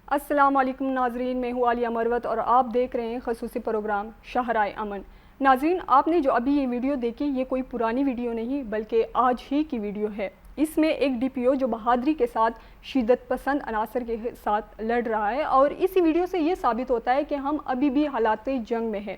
السلام علیکم ناظرین، میں ہوں عالیہ مروت اور آپ دیکھ رہے ہیں خصوصی پروگرام شاہراہ امن۔ ناظرین، آپ نے جو ابھی یہ ویڈیو دیکھی یہ کوئی پرانی ویڈیو نہیں بلکہ آج ہی کی ویڈیو ہے۔ اس میں ایک ڈی پی او جو بہادری کے ساتھ شدت پسند عناصر کے ساتھ لڑ رہا ہے، اور اسی ویڈیو سے یہ ثابت ہوتا ہے کہ ہم ابھی بھی حالات جنگ میں ہیں۔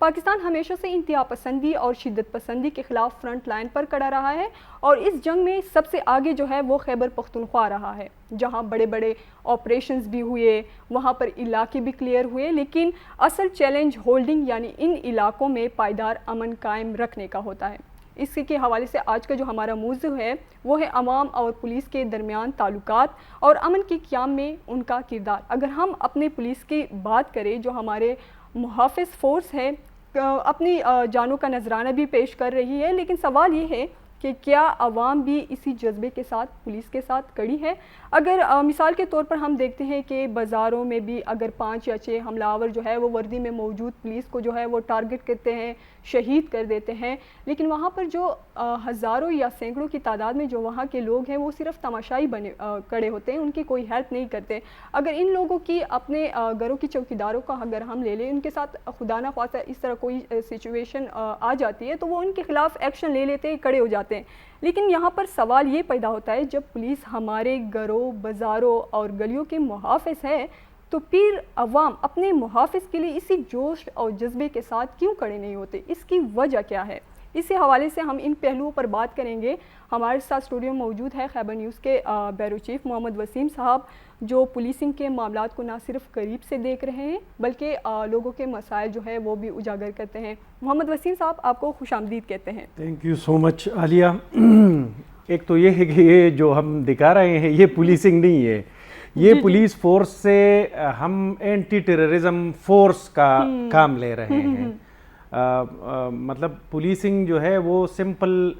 پاکستان ہمیشہ سے انتہا پسندی اور شدت پسندی کے خلاف فرنٹ لائن پر کھڑا رہا ہے، اور اس جنگ میں سب سے آگے جو ہے وہ خیبر پختونخوا رہا ہے، جہاں بڑے بڑے آپریشنز بھی ہوئے، وہاں پر علاقے بھی کلیئر ہوئے، لیکن اصل چیلنج ہولڈنگ یعنی ان علاقوں میں پائیدار امن قائم رکھنے کا ہوتا ہے۔ اسی کے حوالے سے آج کا جو ہمارا موضوع ہے وہ ہے عوام اور پولیس کے درمیان تعلقات اور امن کے قیام میں ان کا کردار۔ اگر ہم اپنے پولیس کی بات کریں جو ہمارے محافظ فورس ہے، اپنی جانوں کا نذرانہ بھی پیش کر رہی ہے، لیکن سوال یہ ہے کہ کیا عوام بھی اسی جذبے کے ساتھ پولیس کے ساتھ کڑی ہے؟ اگر مثال کے طور پر ہم دیکھتے ہیں کہ بازاروں میں بھی اگر 5 یا 6 حملہ آور جو ہے وہ وردی میں موجود پولیس کو جو ہے وہ ٹارگٹ کرتے ہیں، شہید کر دیتے ہیں، لیکن وہاں پر جو ہزاروں یا سینکڑوں کی تعداد میں جو وہاں کے لوگ ہیں وہ صرف تماشائی کڑے ہوتے ہیں، ان کی کوئی ہیلپ نہیں کرتے۔ اگر ان لوگوں کی اپنے گھروں کی چوکیداروں کا اگر ہم لے لیں، ان کے ساتھ خدا نہ خواستہ اس طرح کوئی سچویشن آ جاتی ہے تو وہ ان کے خلاف ایکشن لے لیتے ہیں، کڑے ہو جاتے ہیں۔ لیکن یہاں پر سوال یہ پیدا ہوتا ہے، جب پولیس ہمارے گھروں، بازاروں اور گلیوں کے محافظ ہے تو پھر عوام اپنے محافظ کے لیے اسی جوش اور جذبے کے ساتھ کیوں کھڑے نہیں ہوتے؟ اس کی وجہ کیا ہے؟ اسی حوالے سے ہم ان پہلوؤں پر بات کریں گے۔ ہمارے ساتھ اسٹوڈیو موجود ہے خیبر نیوز کے بیورو چیف محمد وسیم صاحب، جو پولیسنگ کے معاملات کو نہ صرف قریب سے دیکھ رہے ہیں بلکہ لوگوں کے مسائل جو ہے وہ بھی اجاگر کرتے ہیں۔ محمد وسیم صاحب، آپ کو خوش آمدید کہتے ہیں۔ تھینک یو سو مچ عالیہ۔ ایک تو یہ ہے کہ یہ جو ہم دکھا رہے ہیں یہ پولیسنگ نہیں ہے، یہ پولیس فورس سے ہم اینٹی ٹیررزم فورس کا کام لے رہے ہیں۔ مطلب پولیسنگ جو ہے وہ سمپل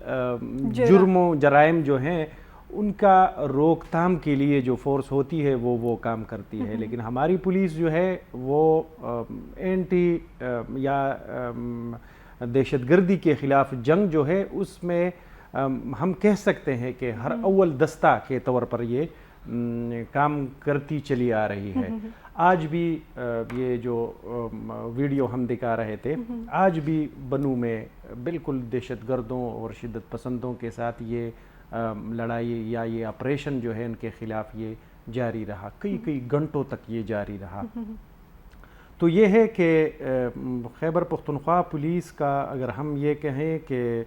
جرم و جرائم جو ہیں ان کا روک تھام کے لیے جو فورس ہوتی ہے وہ کام کرتی ہے، لیکن ہماری پولیس جو ہے وہ اینٹی یا دہشت گردی کے خلاف جنگ جو ہے اس میں ہم کہہ سکتے ہیں کہ ہر اول دستہ کے طور پر یہ کام کرتی چلی آ رہی ہے۔ آج بھی یہ جو ویڈیو ہم دکھا رہے تھے، آج بھی بنو میں بالکل دہشت گردوں اور شدت پسندوں کے ساتھ یہ لڑائی یا یہ آپریشن جو ہے ان کے خلاف یہ جاری رہا، کئی گھنٹوں تک یہ جاری رہا۔ تو یہ ہے کہ خیبر پختونخوا پولیس کا اگر ہم یہ کہیں کہ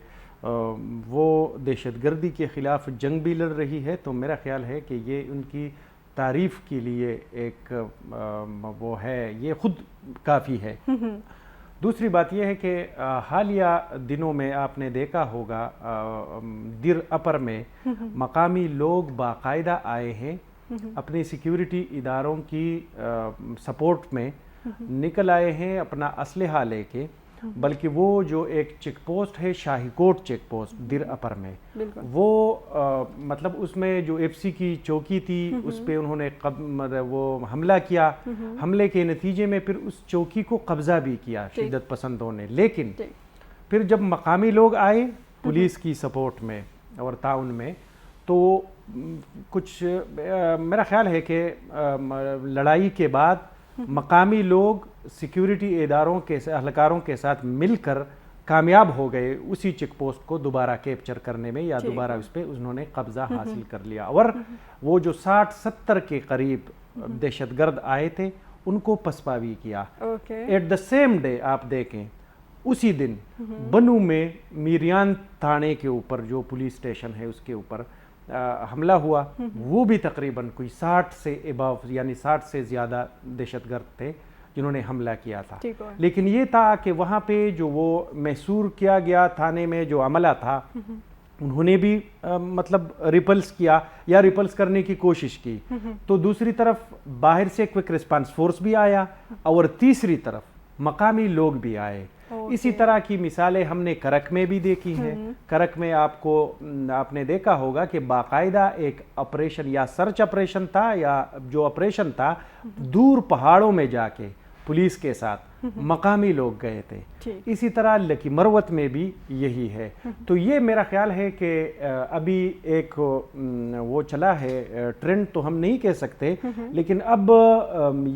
وہ دہشت گردی کے خلاف جنگ بھی لڑ رہی ہے تو میرا خیال ہے کہ یہ ان کی تعریف کے لیے ایک وہ ہے، یہ خود کافی ہے۔ دوسری بات یہ ہے کہ حالیہ دنوں میں آپ نے دیکھا ہوگا در اپر میں مقامی لوگ باقاعدہ آئے ہیں، اپنے سیکیورٹی اداروں کی سپورٹ میں نکل آئے ہیں اپنا اسلحہ لے کے، بلکہ وہ جو ایک چیک پوسٹ ہے شاہی کوٹ چیک پوسٹ در اپر میں، وہ مطلب اس میں جو ایف سی کی چوکی تھی اس پہ انہوں نے وہ حملہ کیا، حملے کے نتیجے میں پھر اس چوکی کو قبضہ بھی کیا شدت پسندوں نے، لیکن پھر جب مقامی لوگ آئے پولیس کی سپورٹ میں اور تعاون میں تو کچھ میرا خیال ہے کہ لڑائی کے بعد مقامی لوگ سیکیورٹی اداروں کے اہلکاروں کے ساتھ مل کر کامیاب ہو گئے اسی چیک پوسٹ کو دوبارہ کیپچر کرنے میں، یا دوبارہ اس پہ انہوں نے قبضہ حاصل کر لیا، اور وہ جو 60-70 کے قریب دہشت گرد آئے تھے ان کو پسپا بھی کیا۔ ایٹ دا سیم ڈے آپ دیکھیں اسی دن بنو میں میریان تھانے کے اوپر جو پولیس اسٹیشن ہے اس کے اوپر حملہ ہوا، وہ بھی تقریباً کوئی 60 سے اباؤ یعنی 60 سے زیادہ دہشت گرد تھے جنہوں نے حملہ کیا تھا، لیکن یہ تھا کہ وہاں پہ جو وہ محصور کیا گیا تھانے میں جو عملہ تھا انہوں نے بھی مطلب ریپلس کیا یا ریپلس کرنے کی کوشش کی. تو دوسری طرف باہر سے کوئک رسپانس فورس بھی آیا اور تیسری طرف مقامی لوگ بھی آئے. اسی طرح کی مثالیں ہم نے کرک میں بھی دیکھی ہیں. کرک میں آپ نے دیکھا ہوگا کہ باقاعدہ ایک آپریشن یا سرچ آپریشن تھا, یا جو آپریشن تھا دور پہاڑوں میں جا کے پولیس کے ساتھ مقامی لوگ گئے تھے. اسی طرح لکی مروت میں بھی یہی ہے. تو یہ میرا خیال ہے کہ ابھی ایک وہ چلا ہے ٹرینڈ تو ہم نہیں کہہ سکتے, لیکن اب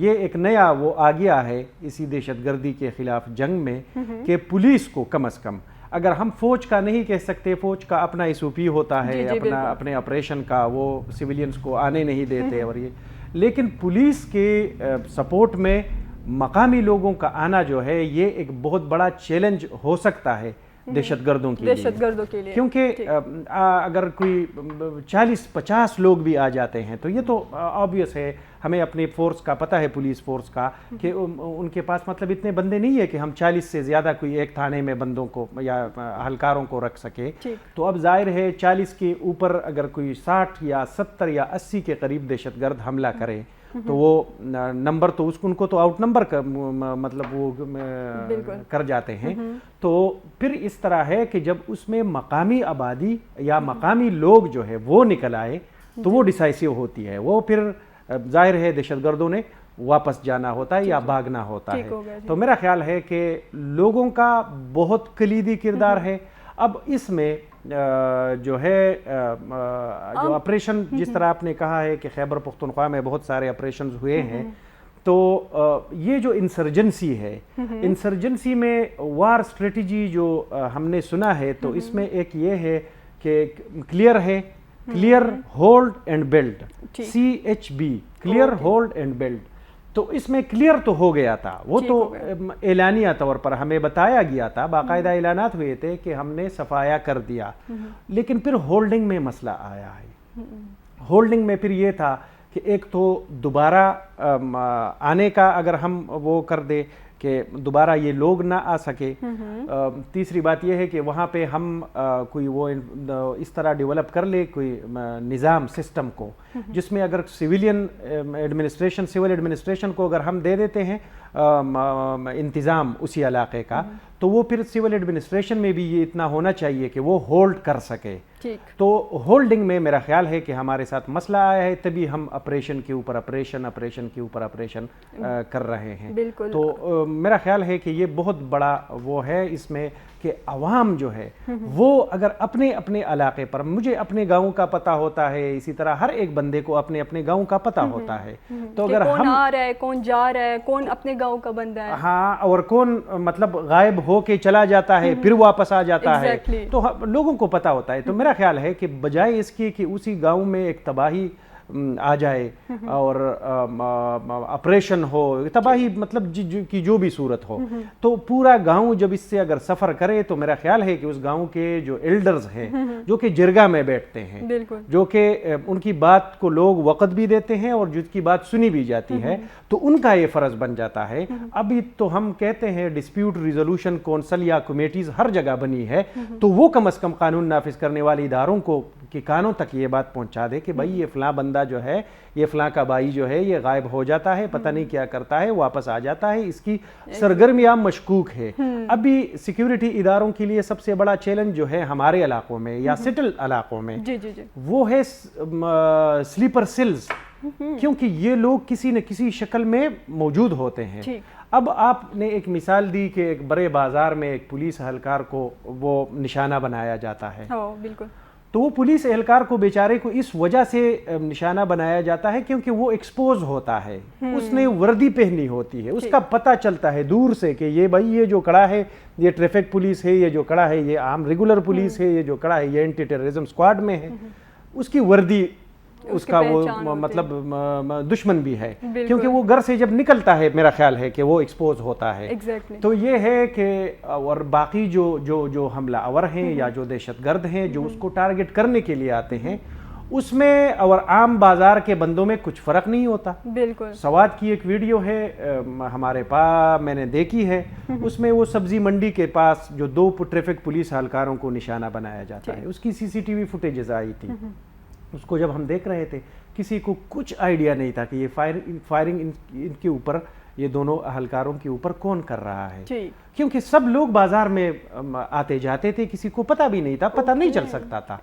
یہ ایک نیا وہ آ گیا ہے اسی دہشت گردی کے خلاف جنگ میں کہ پولیس کو کم از کم, اگر ہم فوج کا نہیں کہہ سکتے, فوج کا اپنا ایس او پی ہوتا ہے, اپنے آپریشن کا, وہ سویلینز کو آنے نہیں دیتے اور یہ, لیکن پولیس کے سپورٹ میں مقامی لوگوں کا آنا جو ہے یہ ایک بہت بڑا چیلنج ہو سکتا ہے دہشت گردوں کے لیے, کیونکہ اگر کوئی 40-50 لوگ بھی آ جاتے ہیں تو یہ تو آبویس ہے, ہمیں اپنے فورس کا پتہ ہے, پولیس فورس کا, کہ ان کے پاس مطلب اتنے بندے نہیں ہے کہ ہم 40 سے زیادہ کوئی ایک تھانے میں بندوں کو یا اہلکاروں کو رکھ سکے. تو اب ظاہر ہے 40 کے اوپر اگر کوئی 60 یا 70 یا 80 کے قریب دہشت گرد حملہ کرے تو وہ نمبر تو ان کو تو آؤٹ نمبر کا مطلب وہ کر جاتے ہیں. تو پھر اس طرح ہے کہ جب اس میں مقامی آبادی یا مقامی لوگ جو ہے وہ نکل آئے تو وہ ڈیسائسو ہوتی ہے, وہ پھر ظاہر ہے دہشت گردوں نے واپس جانا ہوتا ہے یا بھاگنا ہوتا ہے. تو میرا خیال ہے کہ لوگوں کا بہت کلیدی کردار ہے. اب اس میں جو ہے جو آپریشن, جس طرح آپ نے کہا ہے کہ خیبر پختونخوا میں بہت سارے آپریشنز ہوئے ہیں, تو یہ جو انسرجنسی ہے, انسرجنسی میں وار اسٹریٹجی جو ہم نے سنا ہے, تو اس میں ایک یہ ہے کہ کلیئر ہے, clear hold and belt, CHB, clear hold and belt. تو اس میں کلیئر تو ہو گیا تھا, وہ تو اعلانیہ طور پر ہمیں بتایا گیا تھا, باقاعدہ اعلانات ہوئے تھے کہ ہم نے صفایا کر دیا, لیکن پھر ہولڈنگ میں مسئلہ آیا ہے. ہولڈنگ میں پھر یہ تھا کہ ایک تو دوبارہ آنے کا اگر ہم وہ کر دیں کہ دوبارہ یہ لوگ نہ آ سکے. تیسری بات یہ ہے کہ وہاں پہ ہم کوئی وہ اس طرح ڈیولپ کر لے کوئی نظام سسٹم کو, جس میں اگر سول ایڈمنسٹریشن کو اگر ہم دے دیتے ہیں انتظام اسی علاقے کا, تو وہ پھر سول ایڈمنسٹریشن میں بھی یہ اتنا ہونا چاہیے کہ وہ ہولڈ کر سکے. تو ہولڈنگ میں میرا خیال ہے کہ ہمارے ساتھ مسئلہ آیا ہے, تبھی ہم آپریشن کے اوپر آپریشن کر رہے ہیں. تو میرا خیال ہے کہ یہ بہت بڑا وہ ہے اس میں کہ عوام جو ہے وہ اگر اپنے اپنے علاقے پر, مجھے اپنے گاؤں کا پتہ ہوتا ہے, اسی طرح ہر ایک بندے کو اپنے اپنے گاؤں کا پتہ ہوتا ہے, تو اگر کون آ رہا ہے, کون جا رہا ہے, کون اپنے گاؤں کا بندہ ہے, ہاں, اور کون مطلب غائب ہو کے چلا جاتا ہے پھر واپس آ جاتا ہے, تو لوگوں کو پتہ ہوتا ہے. تو میرا خیال ہے کہ بجائے اس کی کہ اسی گاؤں میں ایک تباہی آ جائے اور آپریشن ہو, تباہی مطلب کی جو بھی صورت ہو, تو پورا گاؤں جب اس سے اگر سفر کرے تو میرا خیال ہے کہ اس گاؤں کے جو ایلڈرز ہیں جو کہ جرگہ میں بیٹھتے ہیں, جو کہ ان کی بات کو لوگ وقت بھی دیتے ہیں اور جس کی بات سنی بھی جاتی ہے, تو ان کا یہ فرض بن جاتا ہے. ابھی تو ہم کہتے ہیں ڈسپیوٹ ریزولوشن کونسل یا کمیٹیز ہر جگہ بنی ہے, تو وہ کم از کم قانون نافذ کرنے والے اداروں کو کے کانوں تک یہ بات پہنچا دے کہ بھائی یہ فلاں بندہ جو ہے, یہ فلاں کا بھائی جو ہے یہ غائب ہو جاتا ہے, پتہ نہیں کیا کرتا ہے, واپس آ جاتا ہے, اس کی سرگرمیاں مشکوک ہے. ابھی سیکیورٹی اداروں کے لیے سب سے بڑا چیلنج جو ہے ہمارے علاقوں میں یا سیٹل علاقوں میں وہ ہے سلیپر سیلز, کیونکہ یہ لوگ کسی نہ کسی شکل میں موجود ہوتے ہیں. اب آپ نے ایک مثال دی کہ ایک بڑے بازار میں ایک پولیس اہلکار کو وہ نشانہ بنایا جاتا ہے, تو وہ پولیس اہلکار کو بیچارے کو اس وجہ سے نشانہ بنایا جاتا ہے کیونکہ وہ ایکسپوز ہوتا ہے, اس نے وردی پہنی ہوتی ہے, اس کا پتہ چلتا ہے دور سے کہ یہ بھائی یہ جو کڑا ہے یہ ٹریفک پولیس ہے, یہ جو کڑا ہے یہ عام ریگولر پولیس ہے, یہ جو کڑا ہے یہ اینٹی ٹیررزم اسکواڈ میں ہے. اس کی وردی اس کا وہ مطلب دشمن بھی ہے, کیونکہ وہ گھر سے جب نکلتا ہے میرا خیال ہے کہ وہ ایکسپوز ہوتا ہے. تو یہ ہے کہ اور باقی جو حملہ آور ہیں یا جو دہشت گرد ہیں جو اس کو ٹارگٹ کرنے کے لیے آتے ہیں, اس میں اور عام بازار کے بندوں میں کچھ فرق نہیں ہوتا. بالکل. سوات کی ایک ویڈیو ہے ہمارے پاس میں نے دیکھی ہے, اس میں وہ سبزی منڈی کے پاس جو 2 ٹریفک پولیس اہلکاروں کو نشانہ بنایا جاتا ہے, اس کی CCTV فوٹیجز آئی تھی. اس کو جب ہم دیکھ رہے تھے کسی کو کچھ آئیڈیا نہیں تھا کہ یہ فائرنگ ان کے اوپر, یہ دونوں اہلکاروں کے اوپر کون کر رہا ہے, کیونکہ سب لوگ بازار میں آتے جاتے تھے, کسی کو پتہ بھی نہیں تھا, پتہ نہیں چل سکتا تھا.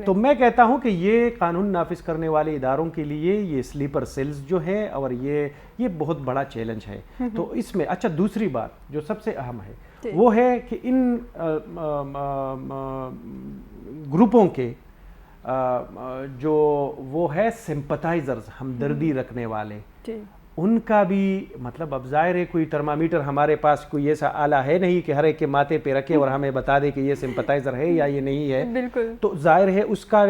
تو میں کہتا ہوں کہ یہ قانون نافذ کرنے والے اداروں کے لیے یہ سلیپر سیلز جو ہے اور یہ بہت بڑا چیلنج ہے. تو اس میں اچھا دوسری بات جو سب سے اہم ہے وہ ہے کہ ان گروپوں کے جو وہ ہے سمپتائزرز, ہمدردی رکھنے والے, ان کا بھی مطلب اب ظاہر ہے کوئی ترمامیٹر ہمارے پاس کوئی ایسا آلہ ہے نہیں کہ ہر ایک کے ماتھے پہ رکھے اور ہمیں بتا دے کہ یہ سمپتائزر ہے یا یہ نہیں ہے. بالکل. تو ظاہر ہے اس کا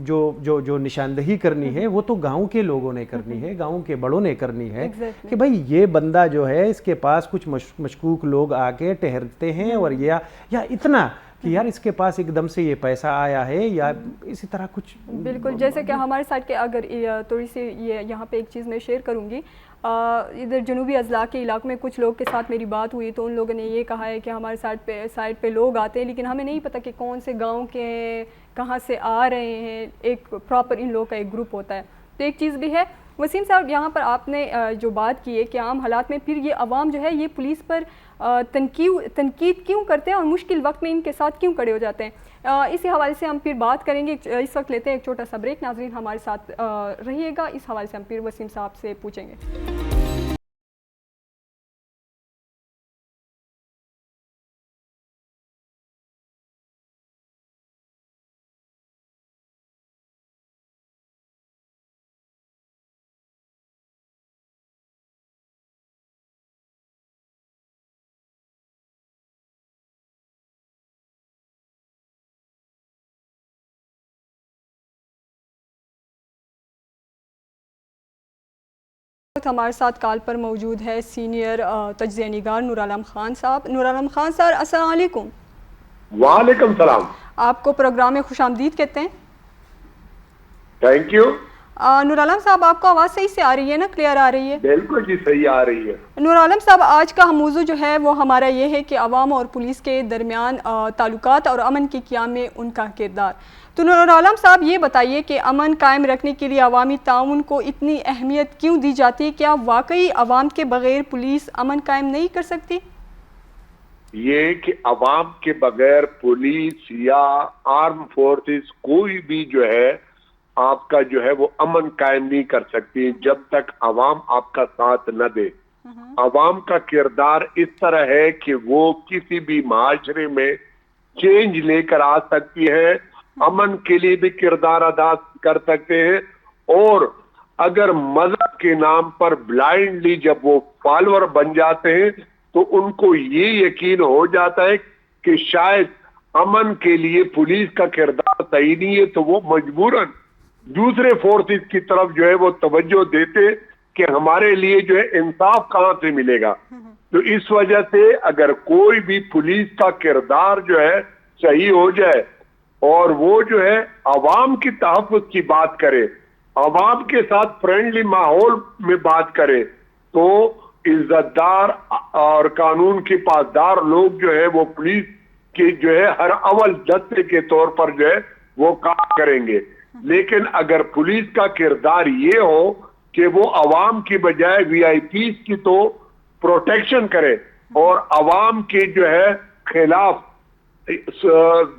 جو نشاندہی کرنی ہے وہ تو گاؤں کے لوگوں نے کرنی ہے, گاؤں کے بڑوں نے کرنی ہے کہ بھائی یہ بندہ جو ہے اس کے پاس کچھ مشکوک لوگ آ کے ٹہرتے ہیں اور یا اتنا کہ یار اس کے پاس ایک دم سے یہ پیسہ آیا ہے یا اسی طرح کچھ. بالکل. جیسے کہ ہمارے ساتھ کے اگر تھوڑی سی یہاں پہ ایک چیز میں شیئر کروں گی, ادھر جنوبی اضلاع کے علاقوں میں کچھ لوگ کے ساتھ میری بات ہوئی تو ان لوگوں نے یہ کہا ہے کہ ہمارے سائڈ پہ لوگ آتے ہیں لیکن ہمیں نہیں پتہ کہ کون سے گاؤں کے کہاں سے آ رہے ہیں, ایک پراپر ان لوگوں کا ایک گروپ ہوتا ہے. تو ایک چیز بھی ہے وسیم صاحب, یہاں پر آپ نے جو بات کی ہے کہ عام حالات میں پھر یہ عوام جو ہے یہ پولیس پر تنقید کیوں کرتے ہیں اور مشکل وقت میں ان کے ساتھ کیوں کھڑے ہو جاتے ہیں, اسی حوالے سے ہم پھر بات کریں گے. اس وقت لیتے ہیں ایک چھوٹا سا بریک. ناظرین ہمارے ساتھ رہیے گا, اس حوالے سے ہم پھر وسیم صاحب سے پوچھیں گے. ہمارے ساتھ کال پر موجود ہے سینئر تجزیہ نگار نور عالم خان صاحب. نور عالم خان صاحب السلام علیکم. وعلیکم السلام. آپ کو پروگرام میں خوش آمدید کہتے ہیں. Thank you. نور عالم صاحب آپ کو آواز صحیح سے آ رہی ہے نا, کلیئر آ رہی ہے؟ بالکل جی صحیح آ رہی ہے. نور عالم صاحب آج کا موضوع جو ہے وہ ہمارا یہ ہے کہ عوام اور پولیس کے درمیان تعلقات اور امن کی قیام میں ان کا کردار. تو نور عالم صاحب یہ بتائیے کہ امن قائم رکھنے کے لیے عوامی تعاون کو اتنی اہمیت کیوں دی جاتی ہے؟ کیا واقعی عوام کے بغیر پولیس امن قائم نہیں کر سکتی؟ یہ کہ عوام کے بغیر پولیس یا آرم فورسز کوئی بھی جو ہے آپ کا جو ہے وہ امن قائم نہیں کر سکتی جب تک عوام آپ کا ساتھ نہ دے. عوام کا کردار اس طرح ہے کہ وہ کسی بھی معاشرے میں چینج لے کر آ سکتی ہے, امن کے لیے بھی کردار ادا کر سکتے ہیں, اور اگر مذہب کے نام پر بلائنڈلی جب وہ فالوور بن جاتے ہیں تو ان کو یہ یقین ہو جاتا ہے کہ شاید امن کے لیے پولیس کا کردار صحیح نہیں ہے, تو وہ مجبوراً دوسرے فورسز کی طرف جو ہے وہ توجہ دیتے کہ ہمارے لیے جو ہے انصاف کہاں سے ملے گا. تو اس وجہ سے اگر کوئی بھی پولیس کا کردار جو ہے صحیح ہو جائے اور وہ جو ہے عوام کی تحفظ کی بات کرے, عوام کے ساتھ فرینڈلی ماحول میں بات کرے, تو عزت دار اور قانون کے پاسدار لوگ جو ہے وہ پولیس کے جو ہے ہر اول دستے کے طور پر جو ہے وہ کام کریں گے. لیکن اگر پولیس کا کردار یہ ہو کہ وہ عوام کی بجائے VIP کی تو پروٹیکشن کرے اور عوام کے جو ہے خلاف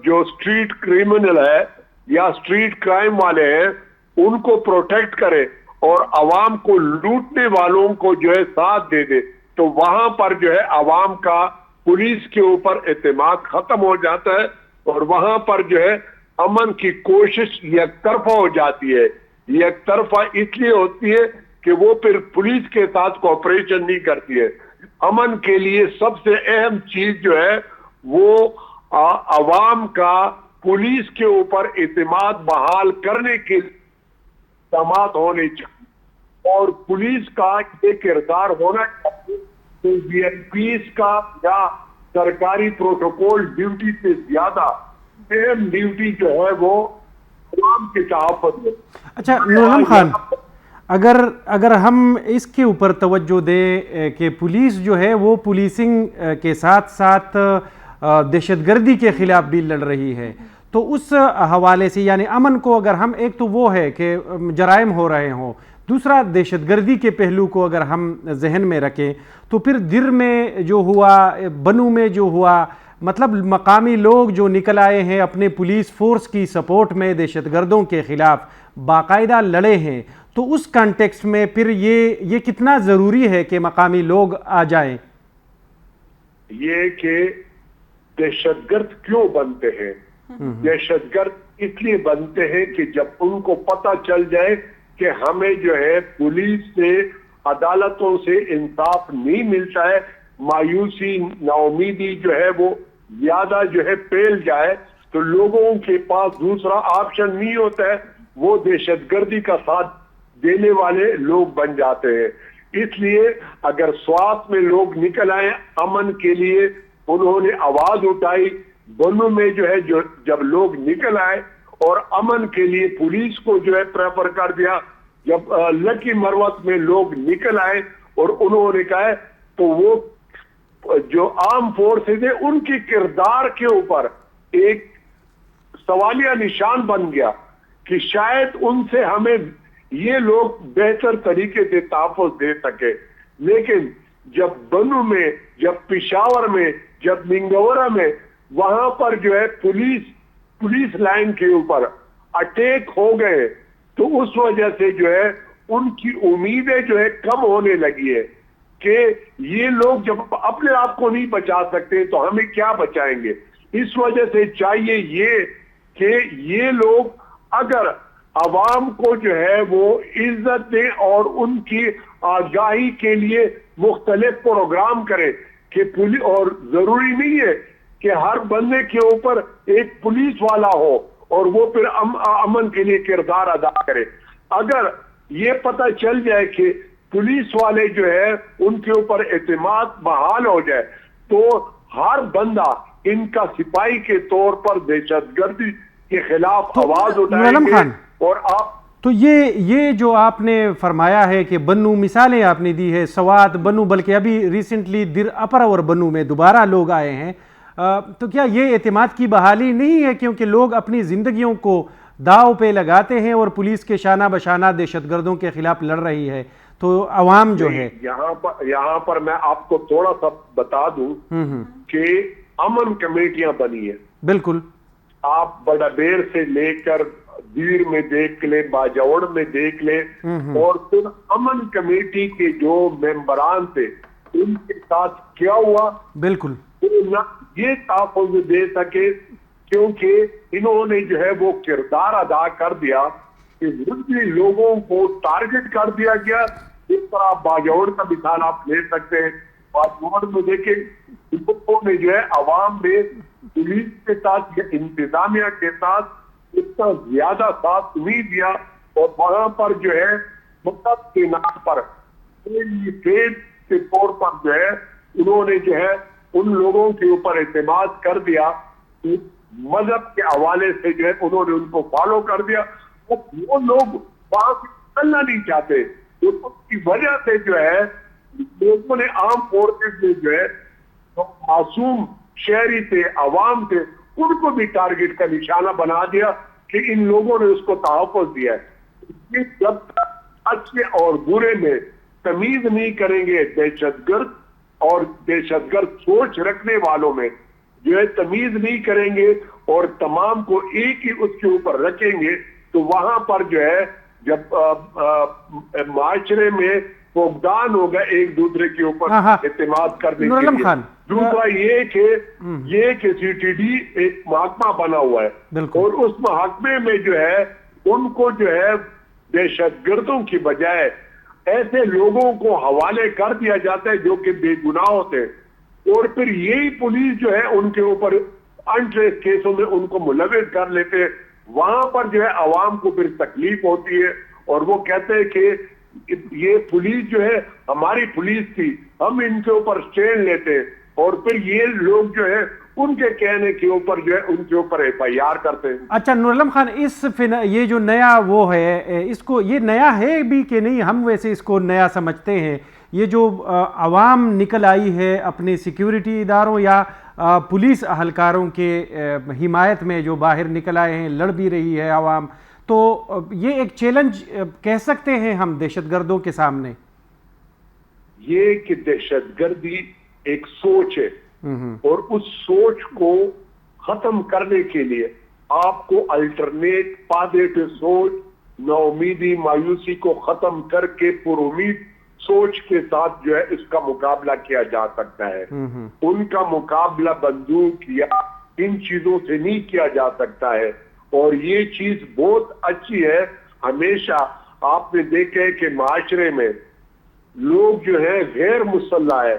جو اسٹریٹ کرمنل ہے یا اسٹریٹ کرائم والے ہیں ان کو پروٹیکٹ کرے اور عوام کو لوٹنے والوں کو جو ہے ساتھ دے دے, تو وہاں پر جو ہے عوام کا پولیس کے اوپر اعتماد ختم ہو جاتا ہے اور وہاں پر جو ہے امن کی کوشش یک طرفہ ہو جاتی ہے. یک طرفہ اس لیے ہوتی ہے کہ وہ پھر پولیس کے ساتھ کوآپریشن نہیں کرتی ہے. امن کے لیے سب سے اہم چیز جو ہے وہ عوام کا پولیس کے اوپر اعتماد بحال کرنے کے اقدامات ہونے چاہیے اور پولیس کا یہ کردار ہونا چاہیے کہ VIPs کا یا سرکاری پروٹوکول ڈیوٹی سے زیادہ اہم ڈیوٹی جو ہے وہ عوام کے تحفظ میں. اچھا نور عالم خان، اگر ہم اس کے اوپر توجہ دیں کہ پولیس جو ہے وہ پولیسنگ کے ساتھ ساتھ دہشت گردی کے خلاف بھی لڑ رہی ہے، تو اس حوالے سے یعنی امن کو اگر ہم، ایک تو وہ ہے کہ جرائم ہو رہے ہوں، دوسرا دہشت گردی کے پہلو کو اگر ہم ذہن میں رکھیں تو پھر در میں جو ہوا، بنو میں جو ہوا، مطلب مقامی لوگ جو نکل آئے ہیں اپنے پولیس فورس کی سپورٹ میں دہشت گردوں کے خلاف باقاعدہ لڑے ہیں، تو اس کانٹیکسٹ میں پھر یہ کتنا ضروری ہے کہ مقامی لوگ آ جائیں؟ یہ کہ دہشت گرد کیوں بنتے ہیں؟ دہشت گرد اس لیے بنتے ہیں کہ جب ان کو پتہ چل جائے کہ ہمیں جو ہے پولیس سے، عدالتوں سے انصاف نہیں ملتا ہے، مایوسی، ناامیدی جو ہے وہ زیادہ جو ہے پھیل جائے، تو لوگوں کے پاس دوسرا آپشن نہیں ہوتا ہے، وہ دہشت گردی کا ساتھ دینے والے لوگ بن جاتے ہیں. اس لیے اگر سوات میں لوگ نکل آئے امن کے لیے، انہوں نے آواز اٹھائی، بنو میں جو ہے جب لوگ نکل آئے اور امن کے لیے پولیس کو جو ہے پریفر کر دیا، جب لکی مروت میں لوگ نکل آئے اور انہوں نے کہا، تو وہ جو عام فورسز ہیں ان کی کردار کے اوپر ایک سوالیہ نشان بن گیا کہ شاید ان سے ہمیں یہ لوگ بہتر طریقے سے تحفظ دے سکے. لیکن جب بنو میں، جب پشاور میں، جب منگورا میں، وہاں پر جو ہے پولیس لائن کے اوپر اٹیک ہو گئے، تو اس وجہ سے جو ہے ان کی امیدیں جو ہے کم ہونے لگی ہے کہ یہ لوگ جب اپنے آپ کو نہیں بچا سکتے تو ہمیں کیا بچائیں گے. اس وجہ سے چاہیے یہ کہ یہ لوگ اگر عوام کو جو ہے وہ عزت دیں اور ان کی آگاہی کے لیے مختلف پروگرام کریں کہ پولیس، اور ضروری نہیں ہے کہ ہر بندے کے اوپر ایک پولیس والا ہو اور وہ پھر امن کے لیے کردار ادا کرے. اگر یہ پتہ چل جائے کہ پولیس والے جو ہے ان کے اوپر اعتماد بحال ہو جائے، تو ہر بندہ ان کا سپاہی کے طور پر دہشت گردی کے خلاف آواز اٹھائیں گے. اور تو یہ جو آپ نے فرمایا ہے کہ بنو، مثالیں آپ نے دی ہے، سوات، بنو، بلکہ ابھی ریسنٹلی در اپر اور بنو میں دوبارہ لوگ آئے ہیں، تو کیا یہ اعتماد کی بحالی نہیں ہے؟ کیونکہ لوگ اپنی زندگیوں کو داؤ پہ لگاتے ہیں اور پولیس کے شانہ بشانہ دہشت گردوں کے خلاف لڑ رہی ہے، تو عوام جو ہے یہاں پر میں آپ کو تھوڑا سا بتا دوں کہ امن کمیٹیاں بنی ہیں. بالکل، آپ بڑا بیر سے لے کر دیر میں دیکھ لیں، باجوڑ میں دیکھ لیں، اور پھر امن کمیٹی کے جو ممبران تھے ان کے ساتھ کیا ہوا. بالکل، یہ تحفظ دے سکے کیونکہ انہوں نے جو ہے وہ کردار ادا کر دیا کہ ملکی لوگوں کو ٹارگٹ کر دیا گیا. اس طرح باجوڑ کا مثال آپ لے سکتے ہیں. باجوڑ میں دیکھیں لوگوں نے جو ہے عوام میں پولیس کے ساتھ یا انتظامیہ کے ساتھ اتنا زیادہ ساتھ نہیں دیا، اور وہاں پر جو ہے مطلب کے نام پر کے طور پر جو ہے انہوں نے جو ہے ان لوگوں کے اوپر اعتماد کر دیا، مذہب کے حوالے سے جو ہے انہوں نے ان کو فالو کر دیا. وہ لوگ وہاں سے نکلنا نہیں چاہتے، اس کی وجہ سے جو ہے لوگوں نے عام فورسز میں جو ہے معصوم شہری تھے، عوام تھے، ان کو بھی ٹارگٹ کا نشانہ بنا دیا کہ ان لوگوں نے اس کو تحفظ دیا ہے. جب اچھے اور برے میں تمیز نہیں کریں گے، دہشت گرد اور دہشت گرد سوچ رکھنے والوں میں جو ہے تمیز نہیں کریں گے اور تمام کو ایک ہی اس کے اوپر رکھیں گے، تو وہاں پر جو ہے جب معاشرے میں فقدان ہوگا ایک دوسرے کے اوپر اعتماد کرنے کے لیے. دوسرا یہ کہ سی ٹی ڈی ایک محکمہ بنا ہوا ہے، اور اس محکمے میں جو ہے ان کو جو ہے دہشت گردوں کی بجائے ایسے لوگوں کو حوالے کر دیا جاتا ہے جو کہ بے گناہ ہوتے ہیں، اور پھر یہی پولیس جو ہے ان کے اوپر انٹریس کیسوں میں ان کو ملوث کر لیتے ہیں. وہاں پر جو ہے عوام کو پھر تکلیف ہوتی ہے، اور وہ کہتے ہیں کہ یہ پولیس جو ہے ہماری پولیس تھی، ہم ان کے اوپر اسٹینڈ لیتے ہیں، اور پھر یہ لوگ جو ہے ان کے کہنے کے اوپر جو ہے ان کے اوپر FIR کرتے ہیں. اچھا نور عالم خان، یہ جو نیا وہ ہے، اس کو یہ نیا ہے بھی کہ نہیں؟ ہم ویسے اس کو نیا سمجھتے ہیں. یہ جو عوام نکل آئی ہے اپنے سیکیورٹی اداروں یا پولیس اہلکاروں کے حمایت میں، جو باہر نکل آئے ہیں، لڑ بھی رہی ہے عوام، تو یہ ایک چیلنج کہہ سکتے ہیں ہم دہشت گردوں کے سامنے. یہ کہ دہشت گردی ایک سوچ ہے، اور اس سوچ کو ختم کرنے کے لیے آپ کو الٹرنیٹ پازیٹو سوچ، نا امیدی، مایوسی کو ختم کر کے پر امید سوچ کے ساتھ جو ہے اس کا مقابلہ کیا جا سکتا ہے. ان کا مقابلہ بندوق یا ان چیزوں سے نہیں کیا جا سکتا ہے. اور یہ چیز بہت اچھی ہے. ہمیشہ آپ نے دیکھا ہے کہ معاشرے میں لوگ جو ہے غیر مسلح ہے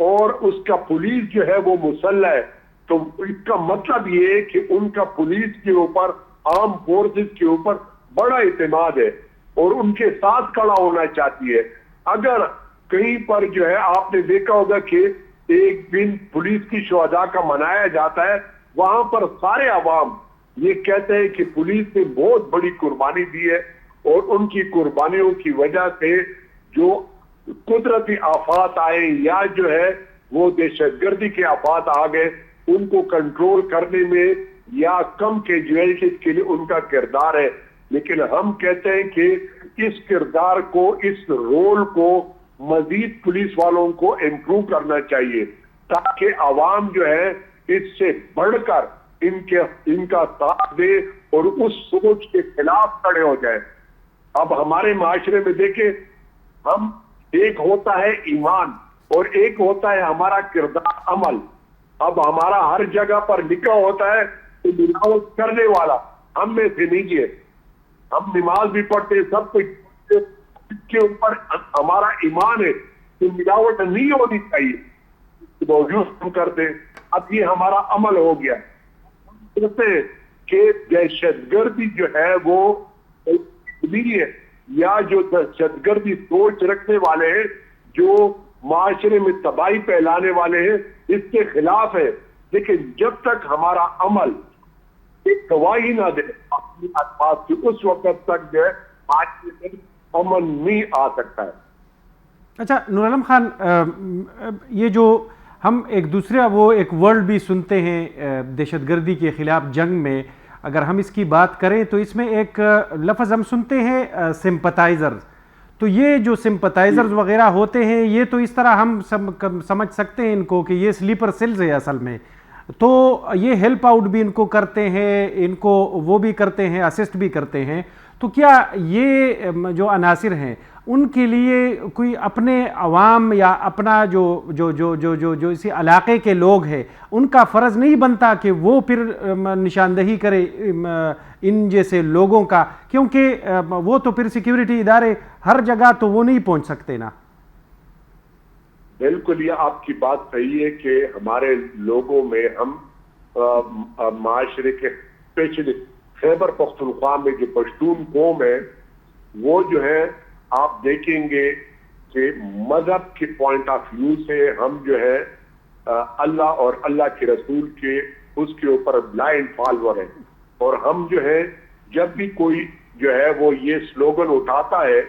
اور اس کا پولیس جو ہے وہ مسلح ہے، تو اس کا مطلب یہ ہے کہ ان کا پولیس کے اوپر، عام فورسز کے اوپر بڑا اعتماد ہے اور ان کے ساتھ کھڑا ہونا چاہتی ہے. اگر کہیں پر جو ہے آپ نے دیکھا ہوگا کہ ایک دن پولیس کی شہداء کا منایا جاتا ہے، وہاں پر سارے عوام یہ کہتے ہیں کہ پولیس نے بہت بڑی قربانی دی ہے اور ان کی قربانیوں کی وجہ سے جو قدرتی آفات آئے یا جو ہے وہ دہشت گردی کے آفات آ گئے، ان کو کنٹرول کرنے میں یا کم کیجویلٹیز کے لیے ان کا کردار ہے. لیکن ہم کہتے ہیں کہ اس کردار کو، اس رول کو مزید پولیس والوں کو امپروو کرنا چاہیے تاکہ عوام جو ہے اس سے بڑھ کر ان کا ساتھ دے اور اس سوچ کے خلاف کھڑے ہو جائے. اب ہمارے معاشرے میں دیکھیں، ہم ایک ہوتا ہے ایمان اور ایک ہوتا ہے ہمارا کردار عمل. اب ہمارا ہر جگہ پر لکھا ہوتا ہے کہ ملاوٹ کرنے والا ہم میں سے نہیں ہے. ہم نماز بھی پڑھتے، سب کچھ کے اوپر ہمارا ایمان ہے کہ ملاوٹ نہیں ہونی چاہیے، باوجود ہم کرتے. اب یہ ہمارا عمل ہو گیا. کہتے ہیں کہ دہشت گردی جو ہے وہ ہے یا جو دہشت گردی سوچ رکھنے والے ہیں، جو معاشرے میں تباہی پھیلانے والے ہیں، اس کے خلاف ہے. لیکن جب تک ہمارا عمل ایک گواہی نہ دے اپنی بات کی، اس وقت تک جو ہے معاشرے میں امن نہیں آ سکتا ہے. اچھا نور عالم خان، یہ جو ہم ایک دوسرا وہ ایک ورڈ بھی سنتے ہیں دہشت گردی کے خلاف جنگ میں، اگر ہم اس کی بات کریں تو اس میں ایک لفظ ہم سنتے ہیں سمپتائزرز. تو یہ جو سمپتائزرز وغیرہ ہوتے ہیں، یہ تو اس طرح ہم سمجھ سکتے ہیں ان کو کہ یہ سلیپر سیلز ہے اصل میں. تو یہ ہیلپ آؤٹ بھی ان کو کرتے ہیں، ان کو وہ بھی کرتے ہیں، اسسٹ بھی کرتے ہیں. تو کیا یہ جو عناصر ہیں ان کے لیے کوئی اپنے عوام یا اپنا جو اسی علاقے کے لوگ ہیں ان کا فرض نہیں بنتا کہ وہ پھر نشاندہی کرے ان جیسے لوگوں کا؟ کیونکہ وہ تو پھر سیکیورٹی ادارے ہر جگہ تو وہ نہیں پہنچ سکتے نا. بالکل، یہ آپ کی بات صحیح ہے کہ ہمارے لوگوں میں ہم معاشرے کے اسپیشلی خیبر پختونخوا میں جو پشتون قوم ہے، وہ جو ہے آپ دیکھیں گے کہ مذہب کے پوائنٹ آف ویو سے ہم جو ہے اللہ اور اللہ کے رسول کے اس کے اوپر بلائنڈ فالوور ہیں. اور ہم جو ہے جب بھی کوئی جو ہے وہ یہ سلوگن اٹھاتا ہے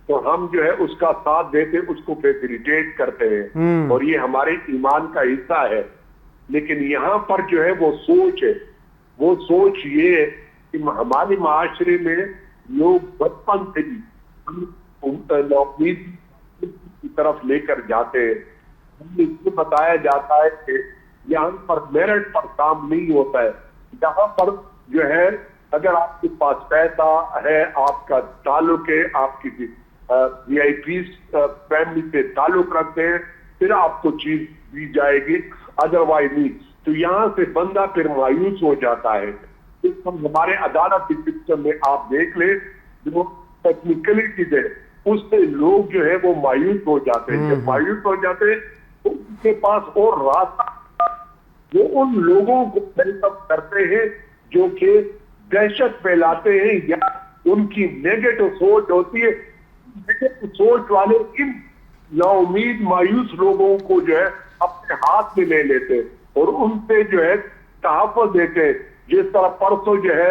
تو ہم جو ہے اس کا ساتھ دیتے، اس کو فیسیلیٹیٹ کرتے ہیں اور یہ ہمارے ایمان کا حصہ ہے. لیکن یہاں پر جو ہے وہ سوچ ہے، وہ سوچ یہ ہے کہ ہمارے معاشرے میں لوگ بچپن سے بھی کی طرف لے کر جاتے ہیں. اس کو بتایا جاتا ہے کہ یہاں پر میرٹ پر کام نہیں ہوتا ہے. یہاں پر جو ہے اگر آپ کے پاس پیسہ ہے، آپ کا تعلق ہے، آپ کی وی آئی پی فیملی سے تعلق رکھتے ہیں، پھر آپ کو چیز دی جائے گی، ادروائز نہیں. تو یہاں سے بندہ پھر مایوس ہو جاتا ہے. ہمارے عدالتی سسٹم میں آپ دیکھ لیں جو ٹیکنیکلٹیز ہے اس سے لوگ جو ہے وہ مایوس ہو جاتے ہیں. جب مایوس ہو جاتے ہیں تو ان کے پاس اور راستہ، وہ ان لوگوں کو ہیلپ اپ کرتے ہیں جو کہ دہشت پھیلاتے ہیں یا ان کی نیگیٹو سوچ ہوتی ہے. نیگیٹو سوچ والے ان نا امید مایوس لوگوں کو جو ہے اپنے ہاتھ میں لے لیتے اور ان پہ جو ہے تحفظ دیتے. جس طرح پرسوں جو ہے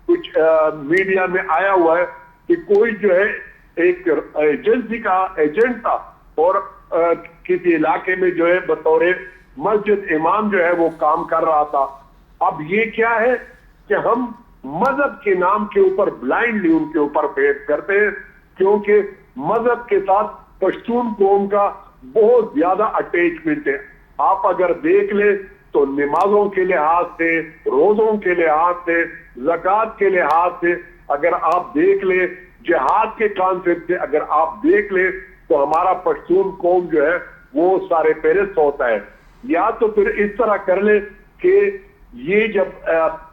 کچھ میڈیا میں آیا ہوا ہے کہ کوئی جو ہے ایک ایجنسی کا ایجنٹ تھا اور کسی علاقے میں جو ہے بطور مسجد امام جو ہے وہ کام کر رہا تھا. اب یہ کیا ہے کہ ہم مذہب کے نام کے اوپر بلائنڈلی ان کے اوپر فیس کرتے ہیں, کیونکہ مذہب کے ساتھ پشتون قوم کا بہت زیادہ اٹیچمنٹ ہے. آپ اگر دیکھ لیں تو نمازوں کے لحاظ سے, روزوں کے لحاظ سے, زکوٰۃ کے لحاظ سے, اگر آپ دیکھ لیں جہاد کے کانسیپٹ سے اگر آپ دیکھ لیں تو ہمارا پشتون قوم جو ہے وہ سارے پیرست ہوتا ہے. یا تو پھر اس طرح کر لیں کہ یہ جب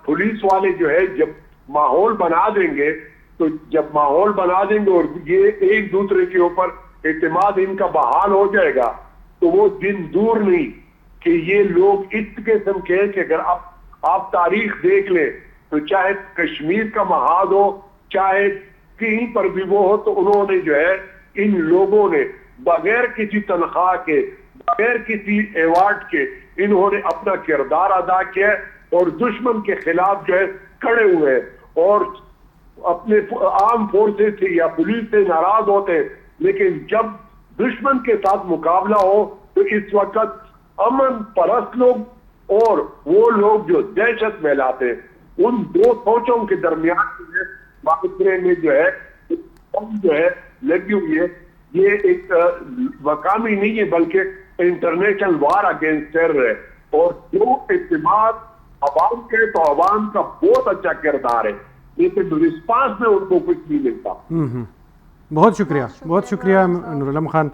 پولیس والے جو ہے جب ماحول بنا دیں گے تو جب ماحول بنا دیں گے اور یہ ایک دوسرے کے اوپر اعتماد ان کا بحال ہو جائے گا تو وہ دن دور نہیں کہ یہ لوگ اس قسم کے ہیں کہ اگر آپ تاریخ دیکھ لیں تو چاہے کشمیر کا محاذ ہو چاہے کہیں پر بھی وہ ہو تو انہوں نے جو ہے ان لوگوں نے بغیر کسی تنخواہ کے بغیر کسی ایوارڈ کے انہوں نے اپنا کردار ادا کیا اور دشمن کے خلاف جو ہے کھڑے ہوئے اور اپنے عام فورسز سے یا پولیس سے ناراض ہوتے ہیں. لیکن جب دشمن کے ساتھ مقابلہ ہو تو اس وقت امن پرست لوگ اور وہ لوگ جو دہشت پھیلاتے ہیں ان دو سوچوں کے درمیان معاشرے میں جو ہے لگی ہوئی ہے. یہ ایک مقامی نہیں ہے بلکہ انٹرنیشنل وار اگینسٹ ٹیرر ہے اور جو اعتماد عوام کے تو عوام کا بہت اچھا کردار ہے لیکن رسپانس میں ان کو کچھ نہیں ملتا. بہت شکریہ نور علم خان.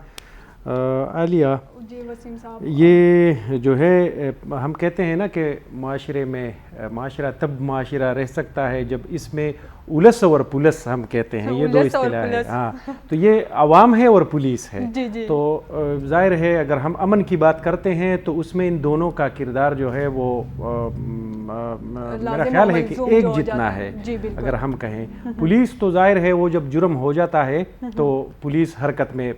عالیہ, جی وسیم صاحب, یہ جو ہے ہم کہتے ہیں نا کہ معاشرے میں معاشرہ تب معاشرہ رہ سکتا ہے جب اس میں اولس اور پولس ہم کہتے ہیں, یہ دو اصطلاح ہیں. ہاں, تو یہ عوام ہے اور پولیس ہے. تو ظاہر ہے اگر ہم امن کی بات کرتے ہیں تو اس میں ان دونوں کا کردار جو ہے وہ میرا خیال ہے کہ ایک جتنا ہے اگر ہم کہیں. پولیس تو ظاہر ہے وہ جب جرم ہو جاتا ہے تو پولیس حرکت میں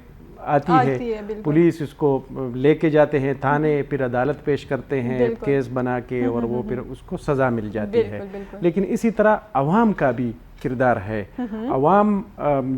آتی ہے, پولیس اس کو لے کے جاتے ہیں تھانے, پھر عدالت پیش کرتے ہیں کیس بنا کے اور وہ پھر اس کو سزا مل جاتی ہے. لیکن اسی طرح عوام کا بھی کردار ہے. عوام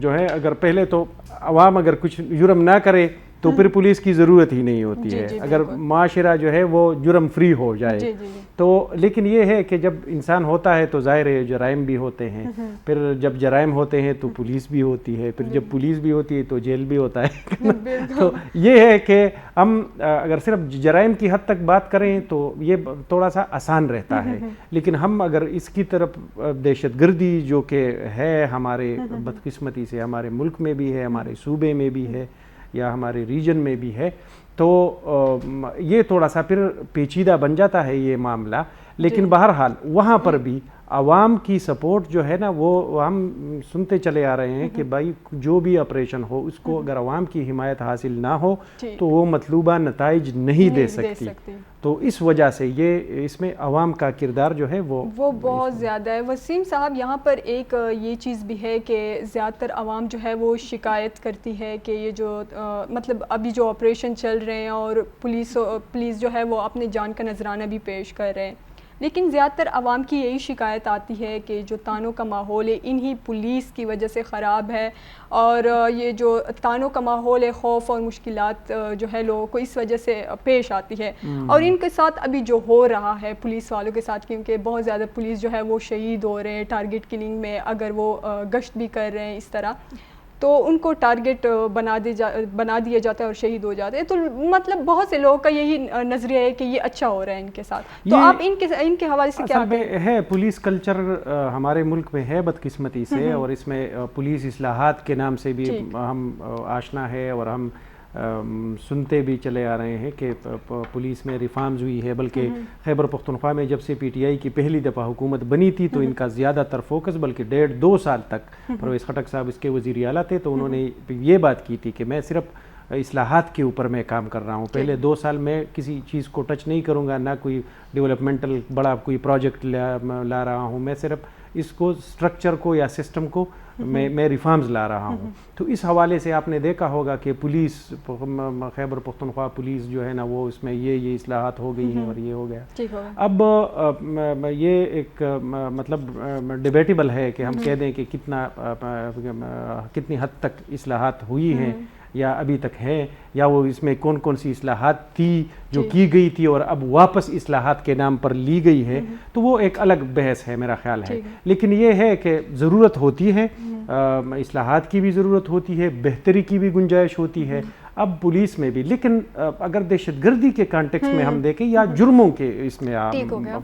جو ہے اگر پہلے تو عوام اگر کچھ جرم نہ کرے تو پھر پولیس کی ضرورت ہی نہیں ہوتی ہے اگر معاشرہ جو ہے وہ جرم فری ہو جائے تو. لیکن یہ ہے کہ جب انسان ہوتا ہے تو ظاہر ہے جرائم بھی ہوتے ہیں, پھر جب جرائم ہوتے ہیں تو پولیس بھی ہوتی ہے, پھر جب پولیس بھی ہوتی ہے تو جیل بھی ہوتا ہے. تو یہ ہے کہ ہم اگر صرف جرائم کی حد تک بات کریں تو یہ تھوڑا سا آسان رہتا ہے. لیکن ہم اگر اس کی طرف دہشت گردی جو کہ ہے ہمارے بدقسمتی سے ہمارے ملک میں بھی ہے, ہمارے صوبے میں بھی ہے یا ہمارے ریجن میں بھی ہے, تو یہ تھوڑا سا پھر پیچیدہ بن جاتا ہے یہ معاملہ. لیکن بہرحال وہاں پر بھی عوام کی سپورٹ جو ہے نا وہ ہم سنتے چلے آ رہے ہیں کہ بھائی جو بھی آپریشن ہو اس کو اگر عوام کی حمایت حاصل نہ ہو تو وہ مطلوبہ نتائج نہیں دے سکتی. تو اس وجہ سے یہ اس میں عوام کا کردار جو ہے وہ بہت زیادہ ہے. وسیم صاحب, یہاں پر ایک یہ چیز بھی ہے کہ زیادہ تر عوام جو ہے وہ شکایت کرتی ہے کہ یہ جو مطلب ابھی جو آپریشن چل رہے ہیں اور پولیس جو ہے وہ اپنے جان کا نذرانہ بھی پیش کر رہے ہیں, لیکن زیادہ تر عوام کی یہی شکایت آتی ہے کہ جو تانوں کا ماحول ہے انہی پولیس کی وجہ سے خراب ہے اور یہ جو تانوں کا ماحول ہے خوف اور مشکلات جو ہے لوگوں کو اس وجہ سے پیش آتی ہے. اور ان کے ساتھ ابھی جو ہو رہا ہے پولیس والوں کے ساتھ, کیونکہ بہت زیادہ پولیس جو ہے وہ شہید ہو رہے ہیں ٹارگٹ کلنگ میں, اگر وہ گشت بھی کر رہے ہیں اس طرح تو ان کو ٹارگٹ بنا دیا جاتا ہے اور شہید ہو جاتے ہیں. تو مطلب بہت سے لوگوں کا یہی نظریہ ہے کہ یہ اچھا ہو رہا ہے ان کے ساتھ. تو آپ ان کے حوالے سے کیا ہے؟ پولیس کلچر ہمارے ملک میں ہے بدقسمتی سے, اور اس میں پولیس اصلاحات کے نام سے بھی ہم آشنا ہے اور ہم سنتے بھی چلے آ رہے ہیں کہ پولیس میں ریفارمز ہوئی ہے. بلکہ خیبر پختونخوا میں جب سے پی ٹی آئی کی پہلی دفعہ حکومت بنی تھی تو ان کا زیادہ تر فوکس بلکہ 1.5-2 سال تک پرویز خٹک صاحب اس کے وزیر اعلیٰ تھے تو انہوں نے یہ بات کی تھی کہ میں صرف اصلاحات کے اوپر میں کام کر رہا ہوں, پہلے 2 سال میں کسی چیز کو ٹچ نہیں کروں گا, نہ کوئی ڈیولپمنٹل بڑا کوئی پروجیکٹ لا رہا ہوں, میں صرف اس کو اسٹرکچر کو یا سسٹم کو میں ریفارمز لا رہا ہوں. تو اس حوالے سے آپ نے دیکھا ہوگا کہ پولیس خیبر پختونخوا پولیس جو ہے نا وہ اس میں یہ اصلاحات ہو گئی ہیں اور یہ ہو گیا. اب یہ ایک مطلب ڈیبیٹیبل ہے کہ ہم کہہ دیں کہ کتنی حد تک اصلاحات ہوئی ہیں یا ابھی تک ہے, یا وہ اس میں کون کون سی اصلاحات تھی جو کی گئی تھی اور اب واپس اصلاحات کے نام پر لی گئی ہے, تو وہ ایک الگ بحث ہے میرا خیال ہے. لیکن یہ ہے کہ ضرورت ہوتی ہے, اصلاحات کی بھی ضرورت ہوتی ہے, بہتری کی بھی گنجائش ہوتی ہے اب پولیس میں بھی. لیکن اگر دہشت گردی کے کانٹیکس میں ہم دیکھیں یا جرموں کے اس میں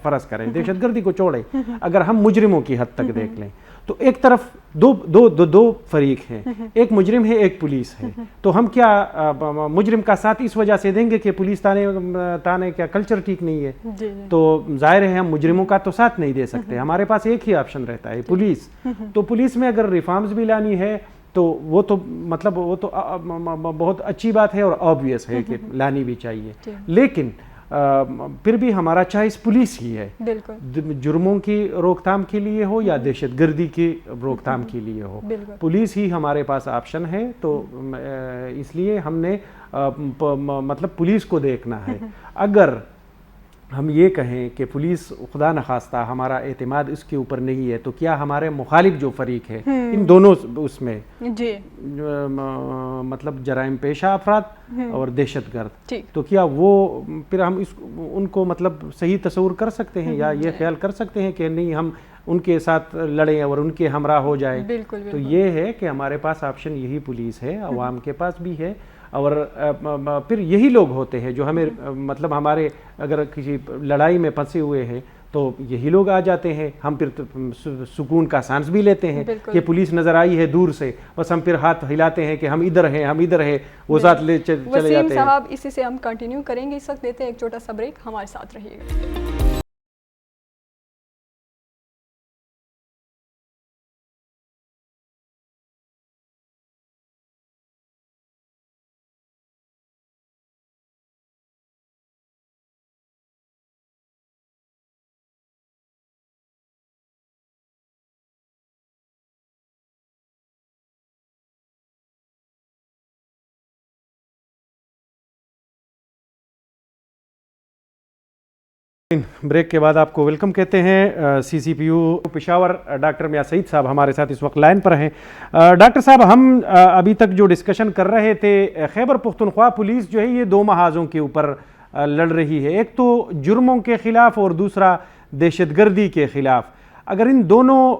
فرض کریں, دہشت گردی کو چھوڑیں, اگر ہم مجرموں کی حد تک دیکھ لیں تو ایک طرف دو فریق ہیں, ایک مجرم ہے ایک پولیس ہے. تو ہم کیا مجرم کا ساتھ اس وجہ سے دیں گے کہ پولیس تانے کا کلچر ٹھیک نہیں ہے, تو ظاہر ہے ہم مجرموں کا تو ساتھ نہیں دے سکتے. ہمارے پاس ایک ہی آپشن رہتا ہے پولیس. تو پولیس میں اگر ریفارمز بھی لانی ہے تو وہ تو مطلب وہ تو بہت اچھی بات ہے اور آبویس ہے کہ لانی بھی چاہیے. لیکن پھر بھی ہمارا چوائس پولیس ہی ہے, جرموں کی روک تھام کے لیے ہو یا دہشت گردی کی روک تھام کے لیے ہو, پولیس ہی ہمارے پاس آپشن ہے. تو اس لیے ہم نے مطلب پولیس کو دیکھنا ہے. اگر ہم یہ کہیں کہ پولیس خدا نخواستہ ہمارا اعتماد اس کے اوپر نہیں ہے, تو کیا ہمارے مخالف جو فریق ہے ان دونوں اس میں مطلب جرائم پیشہ افراد اور دہشت گرد, تو کیا وہ پھر ہم ان کو مطلب صحیح تصور کر سکتے ہیں یا یہ خیال کر سکتے ہیں کہ نہیں ہم ان کے ساتھ لڑیں اور ان کے ہمراہ ہو جائیں؟ تو یہ ہے کہ ہمارے پاس آپشن یہی پولیس ہے, عوام کے پاس بھی ہے, اور پھر یہی لوگ ہوتے ہیں جو ہمیں مطلب ہمارے اگر کسی لڑائی میں پھنسے ہوئے ہیں تو یہی لوگ آ جاتے ہیں. ہم پھر سکون کا سانس بھی لیتے ہیں کہ پولیس نظر آئی ہے دور سے, بس ہم پھر ہاتھ ہلاتے ہیں کہ ہم ادھر ہیں ہم ادھر ہیں, وہ ساتھ لے چلے جاتے ہیں. وسیم صاحب اسی سے ہم کنٹینیو کریں گے, اس وقت دیتے ہیں ایک چھوٹا سا بریک, ہمارے ساتھ رہیے گا. بریک کے بعد آپ کو ویلکم کہتے ہیں. سی سی پی یو پشاور ڈاکٹر میاں سعید صاحب ہمارے ساتھ اس وقت لائن پر ہیں. ڈاکٹر صاحب, ہم ابھی تک جو ڈسکشن کر رہے تھے, خیبر پختونخوا پولیس جو ہے یہ دو محاذوں کے اوپر لڑ رہی ہے, ایک تو جرموں کے خلاف اور دوسرا دہشت گردی کے خلاف. اگر ان دونوں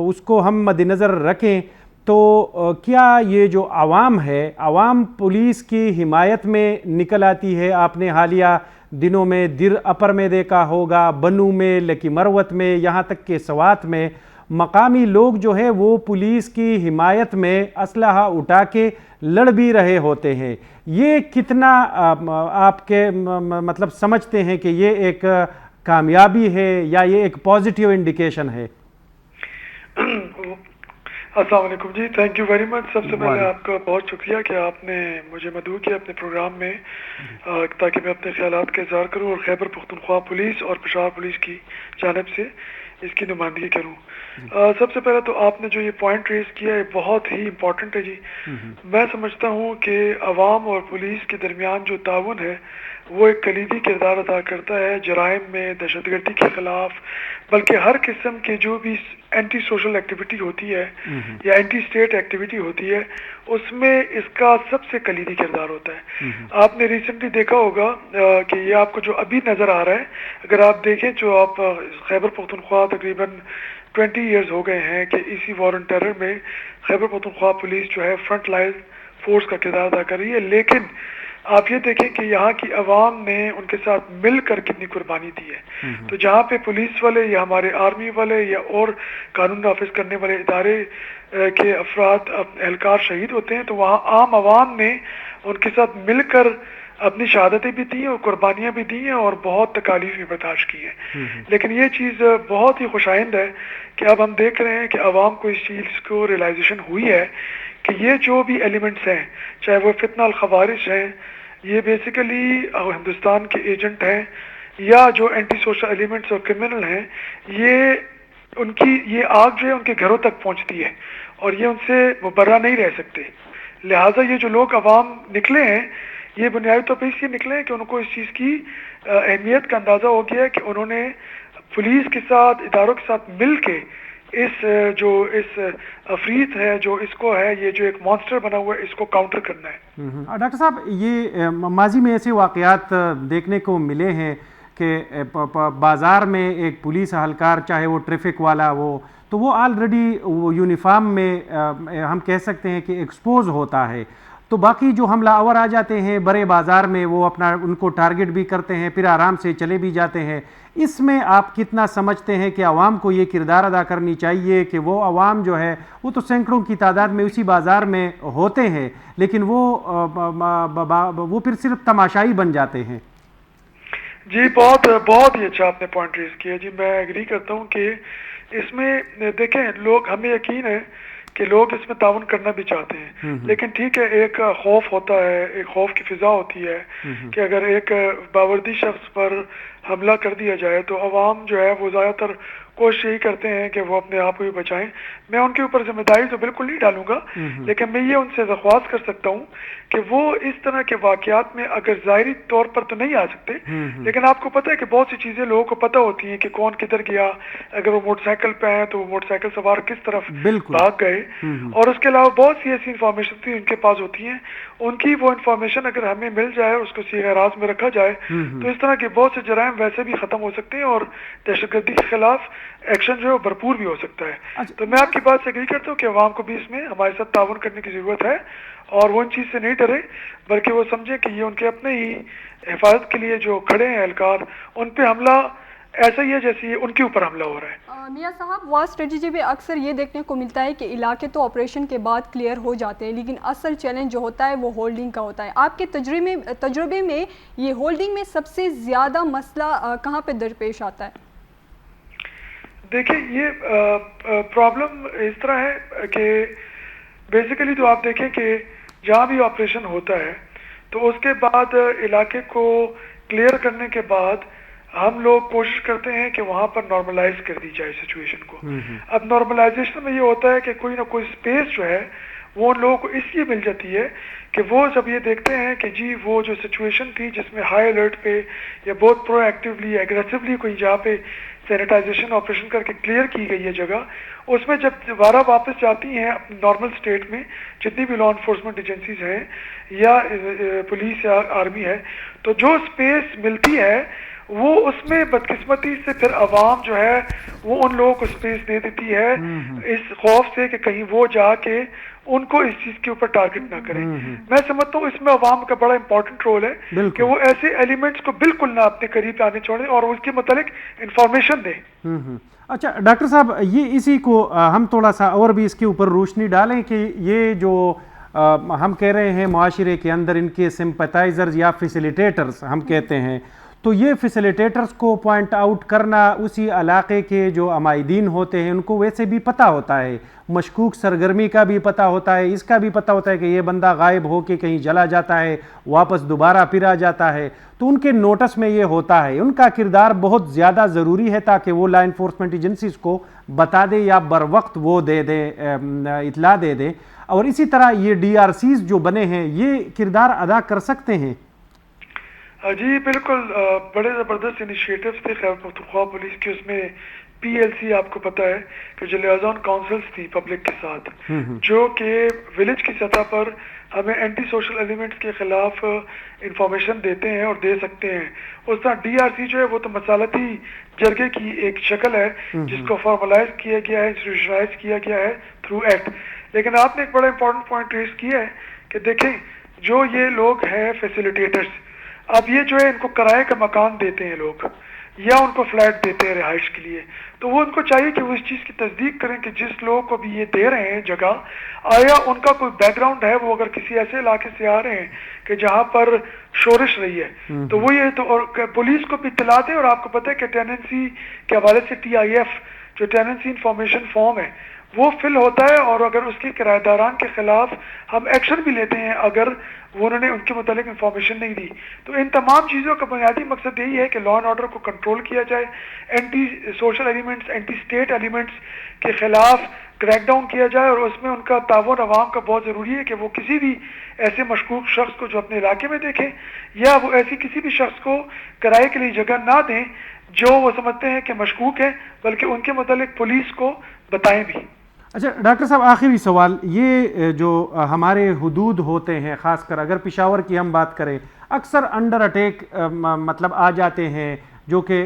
اس کو ہم مد نظر رکھیں تو کیا یہ جو عوام ہے, عوام پولیس کی حمایت میں نکل آتی ہے؟ آپ نے حالیہ دنوں میں در اپر میں دیکھا ہوگا, بنو میں, لکی مروت میں, یہاں تک کہ سوات میں مقامی لوگ جو ہے وہ پولیس کی حمایت میں اسلحہ اٹھا کے لڑ بھی رہے ہوتے ہیں. یہ کتنا آپ کے مطلب سمجھتے ہیں کہ یہ ایک کامیابی ہے یا یہ ایک پازیٹیو انڈیکیشن ہے؟ السلام علیکم جی, تھینک یو ویری مچ. سب سے پہلے آپ کا بہت شکریہ کہ آپ نے مجھے مدعو کیا اپنے پروگرام میں تاکہ میں اپنے خیالات کا اظہار کروں اور خیبر پختونخوا پولیس اور پشاور پولیس کی جانب سے اس کی نمائندگی کروں. سب سے پہلے تو آپ نے جو یہ پوائنٹ ریز کیا ہے بہت ہی امپورٹنٹ ہے جی. میں سمجھتا ہوں کہ عوام اور پولیس کے درمیان جو تعاون ہے وہ ایک کلیدی کردار ادا کرتا ہے جرائم میں, دہشت گردی کے خلاف, بلکہ ہر قسم کے جو بھی اینٹی سوشل ایکٹیویٹی ہوتی ہے یا اینٹی اسٹیٹ ایکٹیویٹی ہوتی ہے اس میں اس کا سب سے کلیدی کردار ہوتا ہے. آپ نے ریسنٹلی دیکھا ہوگا کہ یہ آپ کو جو ابھی نظر آ رہا ہے, اگر آپ دیکھیں جو آپ خیبر پختونخوا تقریباً 20 ایئرز ہو گئے ہیں کہ اسی وار آن ٹیرر میں خیبر پختونخوا پولیس جو ہے فرنٹ لائن فورس کا کردار ادا کر رہی ہے. لیکن آپ یہ دیکھیں کہ یہاں کی عوام نے ان کے ساتھ مل کر کتنی قربانی دی ہے. تو جہاں پہ پولیس والے یا ہمارے آرمی والے یا اور قانون نافذ کرنے والے ادارے کے افراد اہلکار شہید ہوتے ہیں تو وہاں عام عوام نے ان کے ساتھ مل کر اپنی شہادتیں بھی دی ہیں اور قربانیاں بھی دی ہیں اور بہت تکالیف بھی برداشت کی ہیں. لیکن یہ چیز بہت ہی خوش آئند ہے کہ اب ہم دیکھ رہے ہیں کہ عوام کو اس چیز کو ریلائزیشن ہوئی ہے کہ یہ جو بھی ایلیمنٹس ہیں, چاہے وہ فتنہ الخوارج ہیں, یہ بیسیکلی ہندوستان کے ایجنٹ ہیں, یا جو اینٹی سوشل ایلیمنٹس اور کرمنل ہیں, یہ ان کی یہ آگ جو ہے ان کے گھروں تک پہنچتی ہے اور یہ ان سے مبرہ نہیں رہ سکتے. لہٰذا یہ جو لوگ عوام نکلے ہیں یہ بنیادی طور پہ اس لیے نکلے ہیں کہ ان کو اس چیز کی اہمیت کا اندازہ ہو گیا ہے کہ انہوں نے پولیس کے ساتھ اداروں کے ساتھ مل کے اس افریت ہے جو اس کو ہے یہ جو ایک مانسٹر بنا ہوا ہے اس کو کاؤنٹر کرنا ہے. ڈاکٹر صاحب یہ ماضی میں ایسے واقعات دیکھنے کو ملے ہیں کہ بازار میں ایک پولیس اہلکار چاہے وہ ٹریفک والا ہو تو وہ آلریڈی یونیفارم میں ہم کہہ سکتے ہیں کہ ایکسپوز ہوتا ہے, تو باقی جو حملہ آور آ جاتے ہیں بڑے بازار میں وہ اپنا ان کو ٹارگٹ بھی کرتے ہیں پھر آرام سے چلے بھی جاتے ہیں. اس میں آپ کتنا سمجھتے ہیں کہ عوام کو یہ کردار ادا کرنی چاہیے کہ وہ عوام جو ہے وہ تو سینکڑوں کی تعداد میں اسی بازار میں ہوتے ہیں لیکن وہ پھر صرف تماشائی بن جاتے ہیں؟ جی بہت ہی اچھا آپ نے پوائنٹ ریز کیا. جی میں ایگری کرتا ہوں کہ اس میں دیکھیں لوگ, ہمیں یقین ہے کہ لوگ اس میں تعاون کرنا بھی چاہتے ہیں لیکن ٹھیک ہے ایک خوف ہوتا ہے, ایک خوف کی فضا ہوتی ہے کہ اگر ایک باوردی شخص پر حملہ کر دیا جائے تو عوام جو ہے وہ زیادہ تر کوشش یہی کرتے ہیں کہ وہ اپنے آپ کو بھی بچائیں. میں ان کے اوپر ذمہ داری تو بالکل نہیں ڈالوں گا لیکن میں یہ ان سے درخواست کر سکتا ہوں کہ وہ اس طرح کے واقعات میں اگر ظاہری طور پر تو نہیں آ سکتے لیکن آپ کو پتہ ہے کہ بہت سی چیزیں لوگوں کو پتہ ہوتی ہیں کہ کون کدھر گیا, اگر وہ موٹر سائیکل پہ ہیں تو وہ موٹر سائیکل سوار کس طرف بھاگ گئے, اور اس کے علاوہ بہت سی ایسی انفارمیشن بھی ان کے پاس ہوتی ہیں. ان کی وہ انفارمیشن اگر ہمیں مل جائے اس کو صیغہ راز میں رکھا جائے تو اس طرح کے بہت سے جرائم ویسے بھی ختم ہو سکتے ہیں اور دہشت گردی کے خلاف ایکشن جو ہے بھرپور بھی ہو سکتا ہے. تو میں آپ کی بات سے اگری کرتا ہوں کہ عوام کو بھی اس میں ہمارے ساتھ تعاون کرنے کی ضرورت ہے اور وہ ان چیز سے نہیں ڈرے بلکہ وہ سمجھیں کہ یہ ان کے اپنے ہی حفاظت کے لیے جو کھڑے ہیں اہلکار ان پہ حملہ ایسا ہی ہے جیسے ان کے اوپر حملہ ہو رہا ہے. میاں صاحب وار اسٹریٹجی میں اکثر یہ دیکھنے کو ملتا ہے کہ علاقے تو آپریشن کے بعد کلیئر ہو جاتے ہیں لیکن اصل چیلنج جو ہوتا ہے وہ ہولڈنگ کا ہوتا ہے. آپ کے تجربے میں یہ ہولڈنگ میں سب سے زیادہ مسئلہ کہاں پہ درپیش آتا ہے؟ دیکھیں یہ پرابلم اس طرح ہے کہ بیسیکلی تو آپ دیکھیں کہ جہاں بھی آپریشن ہوتا ہے تو اس کے بعد علاقے کو کلیئر کرنے کے بعد ہم لوگ کوشش کرتے ہیں کہ وہاں پر نارملائز کر دی جائے سچویشن کو. اب نارملائزیشن میں یہ ہوتا ہے کہ کوئی نہ کوئی اسپیس جو ہے وہ ان لوگوں کو اس لیے مل جاتی ہے کہ وہ جب یہ دیکھتے ہیں کہ جی وہ جو سچویشن تھی جس میں ہائی الرٹ پہ یا بہت پرو ایکٹیولی ایگریسولی کوئی جہاں پہ سینیٹائزیشن آپریشن کر کے کلیئر کی گئی ہے جگہ, اس میں جب دوبارہ واپس جاتی ہیں اپنی نارمل اسٹیٹ میں جتنی بھی لا انفورسمنٹ ایجنسیز ہیں یا پولیس یا آرمی ہے تو جو اسپیس ملتی ہے وہ اس میں بدقسمتی سے پھر عوام جو ہے وہ ان لوگوں کو اسپیس دے دیتی ہے اس خوف سے کہ کہیں وہ جا کے ان کو اس چیز کے اوپر ٹارگٹ نہ کریں. میں سمجھتا ہوں اس میں عوام کا بڑا امپورٹنٹ رول ہے کہ وہ ایسے ایلیمنٹس کو بالکل نہ اپنے قریب آنے چھوڑیں اور اس کے متعلق انفارمیشن دیں. اچھا ڈاکٹر صاحب یہ اسی کو ہم تھوڑا سا اور بھی اس کے اوپر روشنی ڈالیں کہ یہ جو ہم کہہ رہے ہیں معاشرے کے اندر ان کے سمپتائزرز یا فیسیلیٹیٹرز ہم کہتے ہیں, تو یہ فیسیلیٹیٹرز کو پوائنٹ آؤٹ کرنا اسی علاقے کے جو عمائدین ہوتے ہیں ان کو ویسے بھی پتہ ہوتا ہے, مشکوک سرگرمی کا بھی پتہ ہوتا ہے, اس کا بھی پتہ ہوتا ہے کہ یہ بندہ غائب ہو کے کہیں چلا جاتا ہے واپس دوبارہ پھر آ جاتا ہے, تو ان کے نوٹس میں یہ ہوتا ہے. ان کا کردار بہت زیادہ ضروری ہے تاکہ وہ لا انفورسمنٹ ایجنسیز کو بتا دے یا بر وقت وہ دے دے اطلاع دے دے, اور اسی طرح یہ ڈی آر سیز جو بنے ہیں یہ کردار ادا کر سکتے ہیں. جی بالکل, بڑے زبردست انیشیٹوز تھے خیبر پختونخوا پولیس کے. اس میں پی ایل سی آپ کو پتہ ہے کہ جو لیازون کاؤنسلز تھی پبلک کے ساتھ جو کہ ولیج کی سطح پر ہمیں اینٹی سوشل ایلیمنٹس کے خلاف انفارمیشن دیتے ہیں اور دے سکتے ہیں. اس طرح ڈی آر سی جو ہے وہ تو مسالتی جرگے کی ایک شکل ہے جس کو فارملائز کیا گیا ہے, انسٹیٹیوشنلائز کیا گیا ہے تھرو ایکٹ. لیکن آپ نے ایک بڑا امپورٹنٹ پوائنٹ ریز کیا ہے کہ دیکھیں جو یہ لوگ ہیں فیسیلیٹیٹرز, اب یہ جو ہے ان کو کرائے کا مکان دیتے ہیں لوگ یا ان کو فلیٹ دیتے ہیں رہائش کے لیے, تو وہ ان کو چاہیے کہ وہ اس چیز کی تصدیق کریں کہ جس لوگوں کو بھی یہ دے رہے ہیں جگہ آیا ان کا کوئی بیک گراؤنڈ ہے, وہ اگر کسی ایسے علاقے سے آ رہے ہیں کہ جہاں پر شورش رہی ہے تو وہ یہ تو اور پولیس کو بھی اطلاع دیں. اور آپ کو پتہ ہے کہ ٹیننسی کے حوالے سے ٹی آئی ایف جو ٹیننسی انفارمیشن فارم ہے وہ فل ہوتا ہے، اور اگر اس کے کرایہ داران کے خلاف ہم ایکشن بھی لیتے ہیں اگر وہ انہوں نے ان کے متعلق انفارمیشن نہیں دی. تو ان تمام چیزوں کا بنیادی مقصد یہی ہے کہ لا اینڈ آرڈر کو کنٹرول کیا جائے، anti social elements, anti state elements کے خلاف کریک ڈاؤن کیا جائے، اور اس میں ان کا تعاون عوام کا بہت ضروری ہے کہ وہ کسی بھی ایسے مشکوک شخص کو جو اپنے علاقے میں دیکھیں، یا وہ ایسی کسی بھی شخص کو کرائے کے لیے جگہ نہ دیں جو وہ سمجھتے ہیں کہ مشکوک ہے، بلکہ ان کے متعلق پولیس کو بتائیں بھی. اچھا ڈاکٹر صاحب، آخری سوال، یہ جو ہمارے حدود ہوتے ہیں، خاص کر اگر پشاور کی ہم بات کریں، اکثر انڈر اٹیک مطلب آ جاتے ہیں جو کہ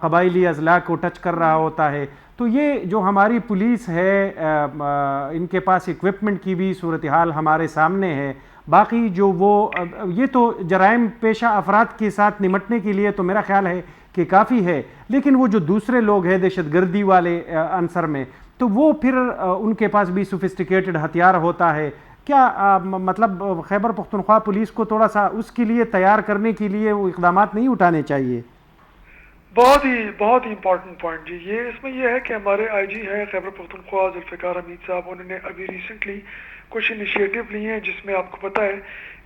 قبائلی اضلاع کو ٹچ کر رہا ہوتا ہے. تو یہ جو ہماری پولیس ہے، ان کے پاس ایکوپمنٹ کی بھی صورتحال ہمارے سامنے ہے. باقی جو وہ یہ تو جرائم پیشہ افراد کے ساتھ نمٹنے کے لیے تو میرا خیال ہے کہ کافی ہے، لیکن وہ جو دوسرے لوگ ہیں دہشت گردی والے عنصر میں، تو وہ پھر ان کے پاس بھی سوفسٹیکیٹڈ ہتھیار ہوتا ہے. کیا مطلب خیبر پختونخوا پولیس کو تھوڑا سا اس کے لیے تیار کرنے کے لیے وہ اقدامات نہیں اٹھانے چاہیے؟ بہت ہی امپورٹنٹ پوائنٹ جی. یہ اس میں یہ ہے کہ ہمارے آئی جی ہیں خیبر پختونخوا ذوالفقار حمید صاحب، انہوں نے ابھی ریسنٹلی کچھ انیشیٹو لیے ہیں جس میں آپ کو پتہ ہے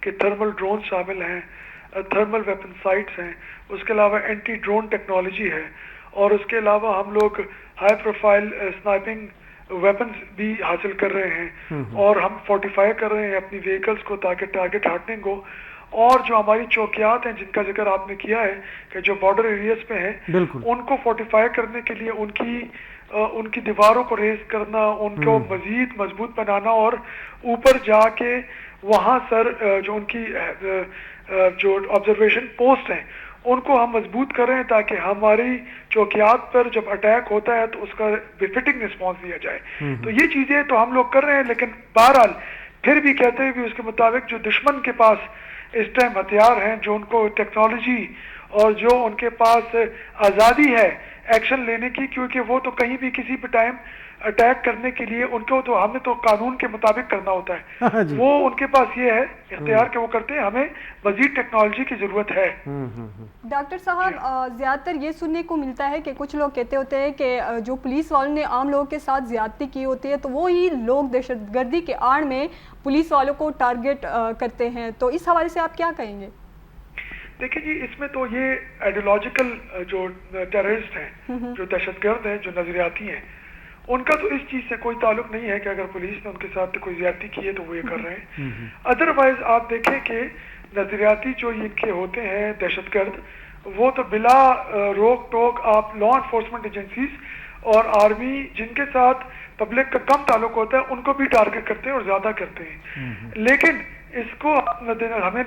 کہ تھرمل ڈرون شامل ہیں، تھرمل ویپن سائٹس ہیں، اس کے علاوہ اینٹی ڈرون ٹیکنالوجی ہے، اور اس کے علاوہ ہم لوگ ہائی پروفائل سنائپنگ ویپنز بھی حاصل کر رہے ہیں، اور ہم فورٹیفائی کر رہے ہیں اپنی وہیکلز کو تاکہ ٹارگٹ ہارٹنگ ہو. اور جو ہماری چوکیات ہیں جن کا ذکر آپ نے کیا ہے کہ جو بارڈر ایریاز پہ ہیں، ان کو فورٹیفائی کرنے کے لیے ان کی دیواروں کو ریز کرنا، ان کو مزید مضبوط بنانا، اور اوپر جا کے وہاں جو ان کی جو آبزرویشن پوسٹ ہیں ان کو ہم مضبوط کر رہے ہیں تاکہ ہماری چوکیات پر جب اٹیک ہوتا ہے تو اس کا بفٹنگ رسپانس دیا جائے. تو یہ چیزیں تو ہم لوگ کر رہے ہیں، لیکن بہرحال پھر بھی کہتے ہیں بھی اس کے مطابق جو دشمن کے پاس اس ٹائم ہتھیار ہیں، جو ان کو ٹیکنالوجی اور جو ان کے پاس آزادی ہے ایکشن لینے کی، کیونکہ وہ تو کہیں بھی کسی بھی ٹائم اٹیک کرنے کے لیے ان کو تو ہمیں تو قانون کے مطابق کرنا ہوتا ہے، وہ ان کے پاس یہ ہے اختیار کہ وہ کرتے ہیں. ہمیں مزید ٹیکنالوجی کی ضرورت ہے. ڈاکٹر صاحب، زیادہ تر یہ سننے کو ملتا ہے کہ کچھ لوگ کہتے ہوتے ہیں کہ جو پولیس والوں نے عام لوگوں کے ساتھ زیادتی کی ہوتی ہے تو وہی لوگ دہشت گردی کے آڑ میں پولیس والوں کو ٹارگٹ کرتے ہیں. تو اس حوالے سے آپ کیا کہیں گے؟ دیکھیں جی، اس میں تو یہ آئیڈیولوجیکل جو ٹیررسٹ ہیں، جو دہشت گرد ہیں، جو نظریاتی ہیں، ان کا تو اس چیز سے کوئی تعلق نہیں ہے کہ اگر پولیس نے ان کے ساتھ کوئی زیادتی کی ہے تو وہ یہ کر رہے ہیں. ادروائز آپ دیکھیں کہ نظریاتی جو ان کے ہوتے ہیں دہشت گرد، وہ تو بلا روک ٹوک آپ لا انفورسمنٹ ایجنسیز اور آرمی جن کے ساتھ پبلک کا کم تعلق ہوتا ہے ان کو بھی ٹارگٹ کرتے ہیں اور زیادہ کرتے ہیں. لیکن اس کو ہمیں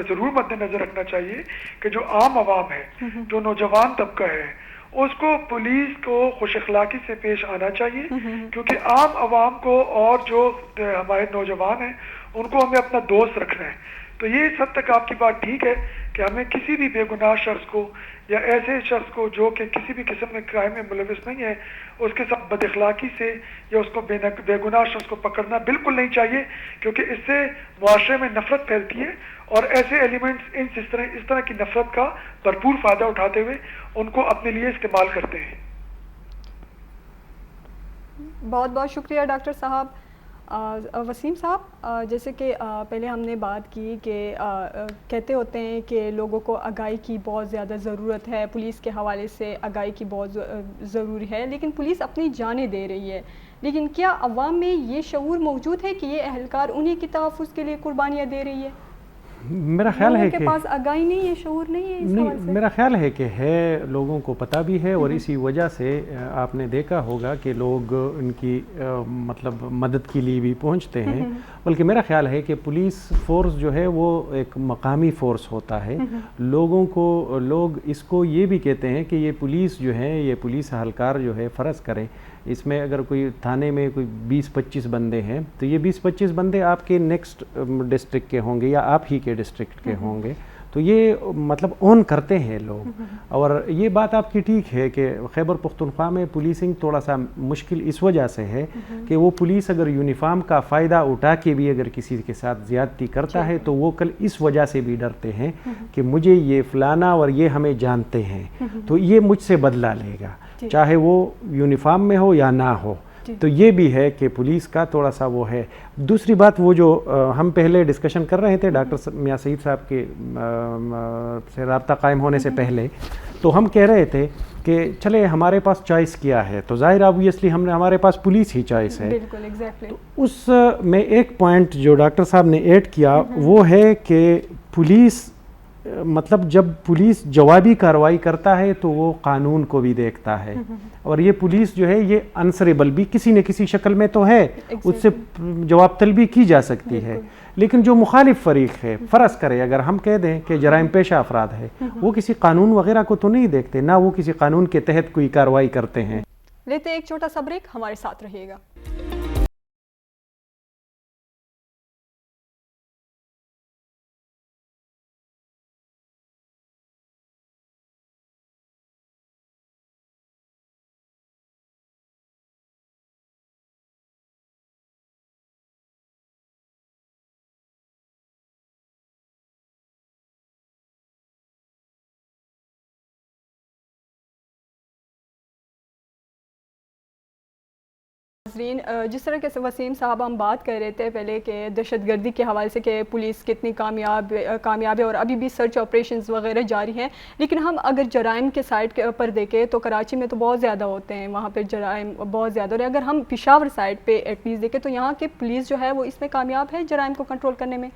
ضرور مد نظر رکھنا چاہیے کہ جو عام عوام ہے، جو نوجوان طبقہ ہے، اس کو پولیس کو خوش اخلاقی سے پیش آنا چاہیے، کیونکہ عام عوام کو اور جو ہمارے نوجوان ہیں ان کو ہمیں اپنا دوست رکھنا ہے. تو یہ اس حد تک آپ کی بات ٹھیک ہے کہ ہمیں کسی بھی بے گناہ شخص کو یا ایسے شخص کو جو کہ کسی بھی قسم میں کرائم میں ملوث نہیں ہے، اس کے ساتھ بد اخلاقی سے یا اس کو بے گناہ شخص کو پکڑنا بالکل نہیں چاہیے، کیونکہ اس سے معاشرے میں نفرت پھیلتی ہے، اور ایسے ایلیمنٹس اس طرح کی نفرت کا بھرپور فائدہ اٹھاتے ہوئے ان کو اپنے لیے استعمال کرتے ہیں. بہت بہت شکریہ ڈاکٹر صاحب. وسیم صاحب، جیسے کہ پہلے ہم نے بات کی کہ کہتے ہوتے ہیں کہ لوگوں کو آگاہی کی بہت زیادہ ضرورت ہے، پولیس کے حوالے سے آگاہی کی بہت ضروری ہے، لیکن پولیس اپنی جانیں دے رہی ہے. لیکن کیا عوام میں یہ شعور موجود ہے کہ یہ اہلکار انہی کے تحفظ کے لیے قربانیاں دے رہی ہے؟ میرا خیال ہے کہ پاس آگاہی نہیں ہے، شعور نہیں ہے. نہیں، میرا خیال ہے کہ ہے، لوگوں کو پتہ بھی ہے، اور اسی وجہ سے آپ نے دیکھا ہوگا کہ لوگ ان کی مطلب مدد کے لیے بھی پہنچتے ہیں. بلکہ میرا خیال ہے کہ پولیس فورس جو ہے وہ ایک مقامی فورس ہوتا ہے. لوگ اس کو یہ بھی کہتے ہیں کہ یہ پولیس جو ہے، یہ پولیس اہلکار جو ہے، فرض کریں اس میں اگر کوئی تھانے میں کوئی 20-25 بندے ہیں تو یہ 20-25 بندے آپ کے نیکسٹ ڈسٹرکٹ کے ہوں گے یا آپ ہی کے ڈسٹرکٹ کے ہوں گے. تو یہ مطلب اون کرتے ہیں لوگ. اور یہ بات آپ کی ٹھیک ہے کہ خیبر پختونخوا میں پولیسنگ تھوڑا سا مشکل اس وجہ سے ہے کہ وہ پولیس اگر یونیفارم کا فائدہ اٹھا کے بھی اگر کسی کے ساتھ زیادتی کرتا ہے تو وہ کل اس وجہ سے بھی ڈرتے ہیں کہ مجھے یہ فلانا اور یہ ہمیں جانتے ہیں تو یہ مجھ سے بدلہ لے گا. چاہے وہ یونیفارم میں ہو یا نہ ہو. تو یہ بھی ہے کہ پولیس کا تھوڑا سا وہ ہے. دوسری بات وہ جو ہم پہلے ڈسکشن کر رہے تھے ڈاکٹر میاں سعید صاحب کے سے رابطہ قائم ہونے سے پہلے, تو ہم کہہ رہے تھے کہ چلے ہمارے پاس چوائس کیا ہے, تو ظاہر آبویسلی ہمارے پاس پولیس ہی چوائس ہے. بالکل ایگزیکٹلی. تو اس میں ایک پوائنٹ جو ڈاکٹر صاحب نے ایڈ کیا وہ ہے کہ پولیس مطلب جب پولیس جوابی کارروائی کرتا ہے تو وہ قانون کو بھی دیکھتا ہے, اور یہ پولیس جو ہے یہ انسریبل بھی کسی نہ کسی شکل میں تو ہے, اس سے جواب طلبی کی جا سکتی ہے. لیکن جو مخالف فریق ہے, فرض کرے اگر ہم کہہ دیں کہ جرائم پیشہ افراد ہے, وہ کسی قانون وغیرہ کو تو نہیں دیکھتے, نہ وہ کسی قانون کے تحت کوئی کارروائی کرتے ہیں. لیتے ایک چھوٹا سا بریک, ہمارے ساتھ رہیے گا. ناظرین, جس طرح کے وسیم صاحب ہم بات کر رہے تھے پہلے کہ دہشت گردی کے حوالے سے کہ پولیس کتنی کامیاب ہے اور ابھی بھی سرچ آپریشنز وغیرہ جاری ہیں, لیکن ہم اگر جرائم کے سائڈ کے پر دیکھیں تو کراچی میں تو بہت زیادہ ہوتے ہیں, وہاں پہ جرائم بہت زیادہ ہو رہے ہیں. اگر ہم پشاور سائڈ پہ ایٹ لیسٹ دیکھیں تو یہاں کی پولیس جو ہے وہ اس میں کامیاب ہے جرائم کو کنٹرول کرنے میں.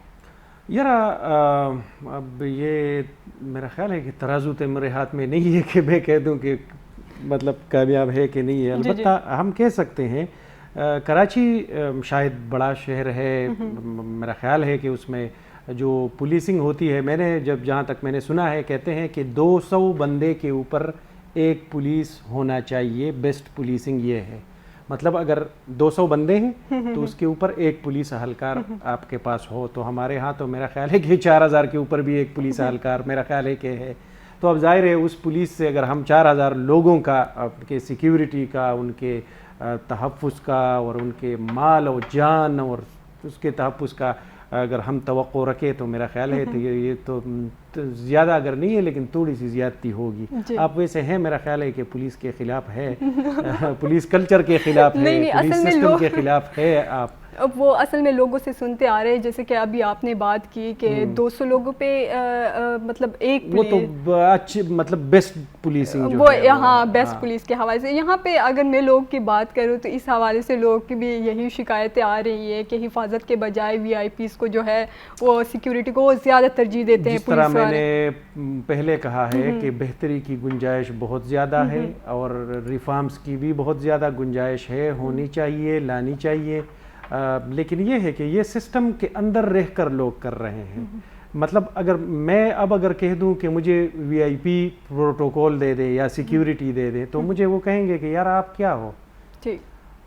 یار اب یہ میرا خیال ہے کہ ترازو تو میرے ہاتھ میں نہیں ہے کہ میں کہہ دوں کہ مطلب کامیاب ہے کہ نہیں ہے. البتہ ہم کہہ سکتے ہیں کراچی شاید بڑا شہر ہے, میرا خیال ہے کہ اس میں جو پولیسنگ ہوتی ہے, میں نے جہاں تک میں نے سنا ہے کہتے ہیں کہ 200 بندے کے اوپر ایک پولیس ہونا چاہیے. بیسٹ پولیسنگ یہ ہے, مطلب اگر 200 بندے ہیں تو اس کے اوپر ایک پولیس اہلکار آپ کے پاس ہو. تو ہمارے ہاں تو میرا خیال ہے کہ 4000 کے اوپر بھی ایک پولیس اہلکار میرا خیال ہے کہ ہے. تو اب ظاہر ہے اس پولیس سے اگر ہم 4000 لوگوں کا کے سیکیورٹی کا, ان کے تحفظ کا اور ان کے مال و جان اور اس کے تحفظ کا اگر ہم توقع رکھیں تو میرا خیال ہے تو یہ تو زیادہ اگر نہیں ہے لیکن تھوڑی سی زیادتی ہوگی. آپ ویسے ہیں میرا خیال ہے کہ پولیس کے خلاف ہے, پولیس کلچر کے خلاف ہے, پولیس سسٹم کے خلاف ہے. آپ وہ اصل میں لوگوں سے سنتے آ رہے ہیں, جیسے کہ ابھی آپ نے بات کی کہ 200 لوگوں پہ مطلب ایک وہ تو اچھی مطلب بیسٹ پولیسنگ وہ یہاں بیسٹ پولیس کے حوالے سے. یہاں پہ اگر میں لوگ کی بات کروں تو اس حوالے سے لوگ کی بھی یہی شکایتیں آ رہی ہیں کہ حفاظت کے بجائے وی آئی پیز کو جو ہے وہ سیکیورٹی کو زیادہ ترجیح دیتے ہیں. جس طرح میں نے پہلے کہا ہے کہ بہتری کی گنجائش بہت زیادہ ہے اور ریفارمز کی بھی بہت زیادہ گنجائش ہے, ہونی چاہیے, لانی چاہیے. لیکن یہ ہے کہ یہ سسٹم کے اندر رہ کر لوگ کر رہے ہیں. مطلب اگر میں اب اگر کہہ دوں کہ مجھے وی آئی پی پروٹوکول دے دے یا سیکیورٹی دے دے تو مجھے وہ کہیں گے کہ یار آپ کیا ہو.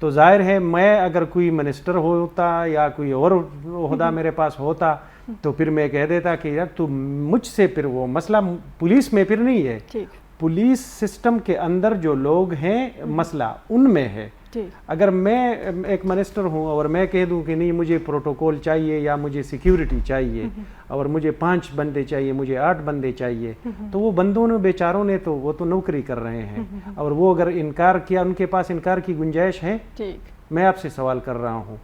تو ظاہر ہے میں اگر کوئی منسٹر ہوتا یا کوئی اور عہدہ میرے پاس ہوتا تو پھر میں کہہ دیتا کہ یار تو مجھ سے, پھر وہ مسئلہ پولیس میں پھر نہیں ہے, پولیس سسٹم کے اندر جو لوگ ہیں مسئلہ ان میں ہے. اگر میں ایک منسٹر ہوں اور میں کہہ دوں کہ نہیں مجھے پروٹوکول چاہیے یا مجھے سیکیورٹی چاہیے اور مجھے 5 بندے چاہیے, مجھے 8 بندے چاہیے, تو وہ بندوں نے بیچاروں نے تو وہ تو نوکری کر رہے ہیں. اور وہ اگر انکار کیا, ان کے پاس انکار کی گنجائش ہے. میں آپ سے سوال کر رہا ہوں,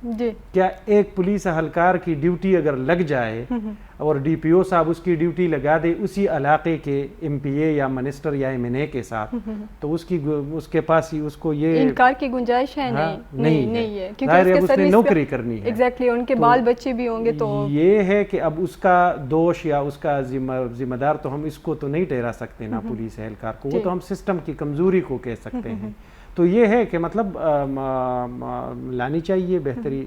کیا ایک پولیس اہلکار کی ڈیوٹی اگر لگ جائے اور ڈی پی او صاحب اس کی ڈیوٹی لگا دے اسی علاقے کے ایم پی اے یا منسٹر یا ایم این اے کے ساتھ, تو اس کے پاس ہی اس کو یہ انکار کی گنجائش ہے نہیں ہے, کیونکہ اس نے نوکری کرنی ہے. ایگزیکٹلی, ان کے بال بچے بھی ہوں گے. تو یہ ہے کہ اب اس کا دوش یا اس کا ذمہ دار تو ہم اس کو تو نہیں ٹھہرا سکتے نا پولیس اہلکار کو, وہ تو ہم سسٹم کی کمزوری کو کہہ سکتے ہیں. تو یہ ہے کہ مطلب لانی چاہیے, بہتری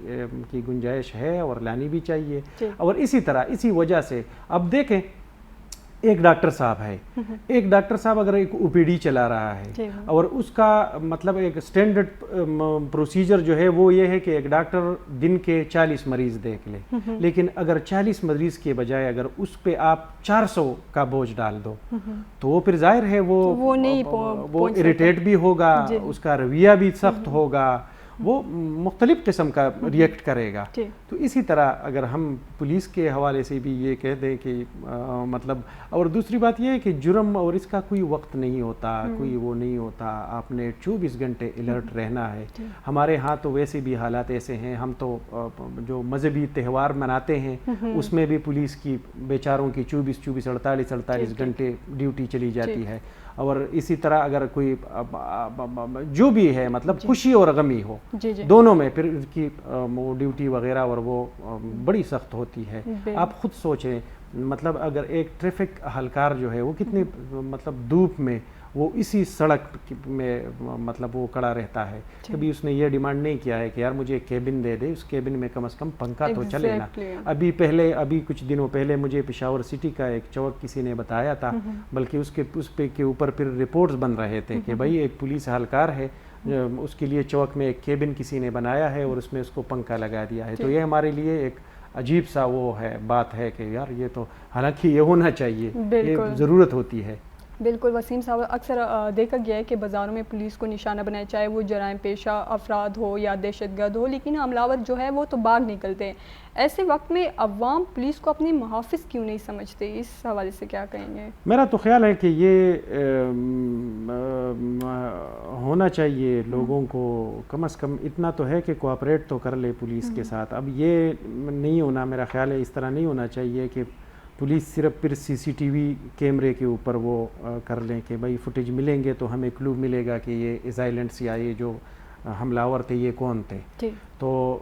کی گنجائش ہے اور لانی بھی چاہیے. اور اسی طرح اسی وجہ سے اب دیکھیں ایک ڈاکٹر صاحب ہے, ایک ڈاکٹر صاحب اگر ایک او پی ڈی چلا رہا ہے اور اس کا مطلب ایک سٹینڈرڈ پروسیجر جو ہے وہ یہ ہے کہ ایک ڈاکٹر دن کے 40 مریض دیکھ لے, لیکن اگر 40 مریض کے بجائے اگر اس پہ آپ 400 کا بوجھ ڈال دو تو وہ پھر ظاہر ہے وہ اریٹیٹ بھی ہوگا, اس کا رویہ بھی سخت ہوگا, وہ مختلف قسم کا ریئیکٹ کرے گا. تو اسی طرح اگر ہم پولیس کے حوالے سے بھی یہ کہہ دیں کہ مطلب، اور دوسری بات یہ ہے کہ جرم اور اس کا کوئی وقت نہیں ہوتا، کوئی وہ نہیں ہوتا، آپ نے 24 گھنٹے الرٹ رہنا ہے. ہمارے ہاں تو ویسے بھی حالات ایسے ہیں، ہم تو جو مذہبی تہوار مناتے ہیں اس میں بھی پولیس کی بیچاروں کی 48 گھنٹے ڈیوٹی چلی جاتی ہے. اور اسی طرح اگر کوئی جو بھی ہے مطلب خوشی اور غمی ہو دونوں میں، پھر اس کی وہ ڈیوٹی وغیرہ اور وہ بڑی سخت ہوتی ہے. آپ خود سوچیں مطلب اگر ایک ٹریفک اہلکار جو ہے وہ کتنی مطلب دھوپ میں وہ اسی سڑک میں مطلب وہ کڑا رہتا ہے، کبھی اس نے یہ ڈیمانڈ نہیں کیا ہے کہ یار مجھے کیبن دے دے، اس کیبن میں کم از کم پنکھا تو چلے نا. ابھی کچھ دنوں پہلے مجھے پشاور سٹی کا ایک چوک کسی نے بتایا تھا، بلکہ اس پہ کے اوپر پھر رپورٹس بن رہے تھے کہ بھائی ایک پولیس اہلکار ہے، اس کے لیے چوک میں ایک کیبن کسی نے بنایا ہے اور اس میں اس کو پنکھا لگا دیا ہے. تو یہ ہمارے لیے ایک عجیب سا وہ ہے بات ہے کہ یار یہ تو حالانکہ یہ ہونا چاہیے، یہ ضرورت ہوتی ہے. بالکل وسیم صاحب، اکثر دیکھا گیا ہے کہ بازاروں میں پولیس کو نشانہ بنایا، چاہے وہ جرائم پیشہ افراد ہو یا دہشت گرد ہو، لیکن حملہ جو ہے وہ تو بھاگ نکلتے ہیں. ایسے وقت میں عوام پولیس کو اپنے محافظ کیوں نہیں سمجھتے؟ اس حوالے سے کیا کہیں گے؟ میرا تو خیال ہے کہ یہ ہونا چاہیے لوگوں کو، کم از کم اتنا تو ہے کہ کوآپریٹ تو کر لے پولیس کے ساتھ. اب یہ نہیں ہونا، میرا خیال ہے اس طرح نہیں ہونا چاہیے کہ پولیس صرف پھر CCTV کیمرے کے اوپر وہ کر لیں کہ بھائی فوٹیج ملیں گے تو ہمیں کلو ملے گا کہ یہ اسائلنٹس یا یہ جو حملہ آور تھے یہ کون تھے. تو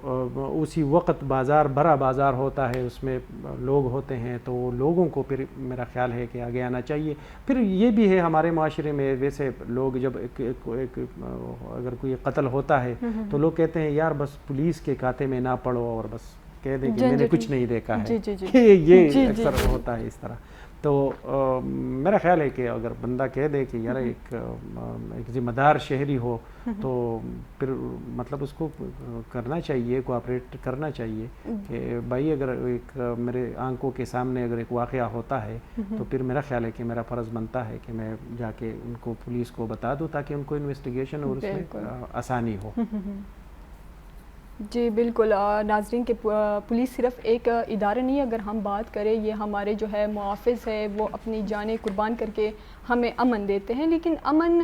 اسی وقت بڑا بازار ہوتا ہے، اس میں لوگ ہوتے ہیں، تو لوگوں کو پھر میرا خیال ہے کہ آگے آنا چاہیے. پھر یہ بھی ہے ہمارے معاشرے میں ویسے لوگ جب اگر کوئی قتل ہوتا ہے تو لوگ کہتے ہیں یار بس پولیس کے کھاتے میں نہ پڑو اور بس کہہ دیں کہ میں نے کچھ نہیں دیکھا ہے. یہ اکثر ہوتا ہے اس طرح. تو میرا خیال ہے کہ اگر بندہ کہہ دے کہ یار ایک ذمہ دار شہری ہو تو پھر مطلب اس کو کرنا چاہیے، کوآپریٹ کرنا چاہیے کہ بھائی اگر ایک میرے آنکھوں کے سامنے اگر ایک واقعہ ہوتا ہے تو پھر میرا خیال ہے کہ میرا فرض بنتا ہے کہ میں جا کے ان کو پولیس کو بتا دوں تاکہ ان کو انویسٹیگیشن اور اس میں آسانی ہو. جی بالکل. ناظرین کے پولیس صرف ایک ادارہ نہیں، اگر ہم بات کریں یہ ہمارے جو ہے محافظ ہے، وہ اپنی جانیں قربان کر کے ہمیں امن دیتے ہیں. لیکن امن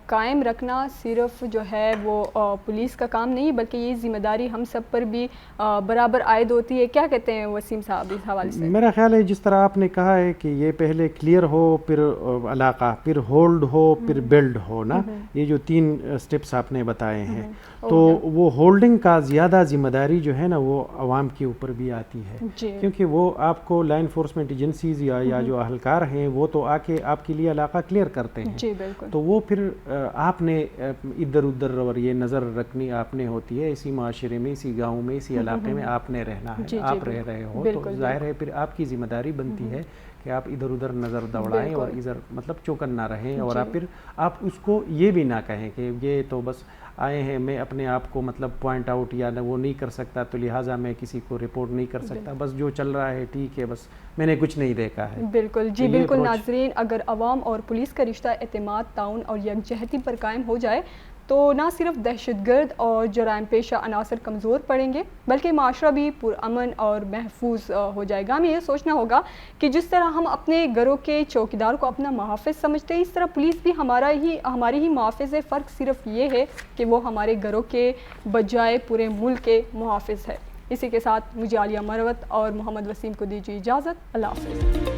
قائم رکھنا صرف جو ہے وہ پولیس کا کام نہیں، بلکہ یہ ذمہ داری ہم سب پر بھی برابر عائد ہوتی ہے. کیا کہتے ہیں وسیم صاحب اس حوالے سے؟ میرا خیال ہے جس طرح آپ نے کہا ہے کہ یہ پہلے کلیئر ہو، پھر علاقہ، پھر ہولڈ ہو، پھر بلڈ ہو نا، یہ جو 3 سٹیپس آپ نے بتائے ہیں. تو وہ ہولڈنگ کا زیادہ ذمہ داری جو ہے نا وہ عوام کے اوپر بھی آتی ہے، کیونکہ وہ آپ کو لا انفورسمنٹ ایجنسیز یا جو اہلکار ہیں وہ تو آ کے آپ کے لیے علاقہ کلیئر کرتے ہیں. تو وہ پھر آپ نے ادھر ادھر اور یہ نظر رکھنی آپ نے ہوتی ہے. اسی معاشرے میں، اسی گاؤں میں، اسی علاقے میں آپ نے رہنا ہے، آپ رہ رہے ہو، تو ظاہر ہے پھر آپ کی ذمہ داری بنتی ہے کہ آپ ادھر ادھر نظر دوڑائیں اور ادھر مطلب چوکن نہ رہیں. اور پھر آپ اس کو یہ بھی نہ کہیں کہ یہ تو بس آئے ہیں، میں اپنے آپ کو مطلب پوائنٹ آؤٹ یا وہ نہیں کر سکتا تو لہٰذا میں کسی کو رپورٹ نہیں کر سکتا، بس جو چل رہا ہے ٹھیک ہے، بس میں نے کچھ نہیں دیکھا ہے. بالکل جی بالکل. ناظرین، اگر عوام اور پولیس کا رشتہ اعتماد، تعاون اور یکجہتی پر قائم ہو جائے تو نہ صرف دہشت گرد اور جرائم پیشہ عناصر کمزور پڑیں گے بلکہ معاشرہ بھی پرامن اور محفوظ ہو جائے گا. ہمیں یہ سوچنا ہوگا کہ جس طرح ہم اپنے گھروں کے چوکیدار کو اپنا محافظ سمجھتے ہیں، اس طرح پولیس بھی ہماری ہی محافظ ہے. فرق صرف یہ ہے کہ وہ ہمارے گھروں کے بجائے پورے ملک کے محافظ ہے. اسی کے ساتھ مجھے عالیہ مروت اور محمد وسیم کو دیجیے اجازت. اللہ حافظ.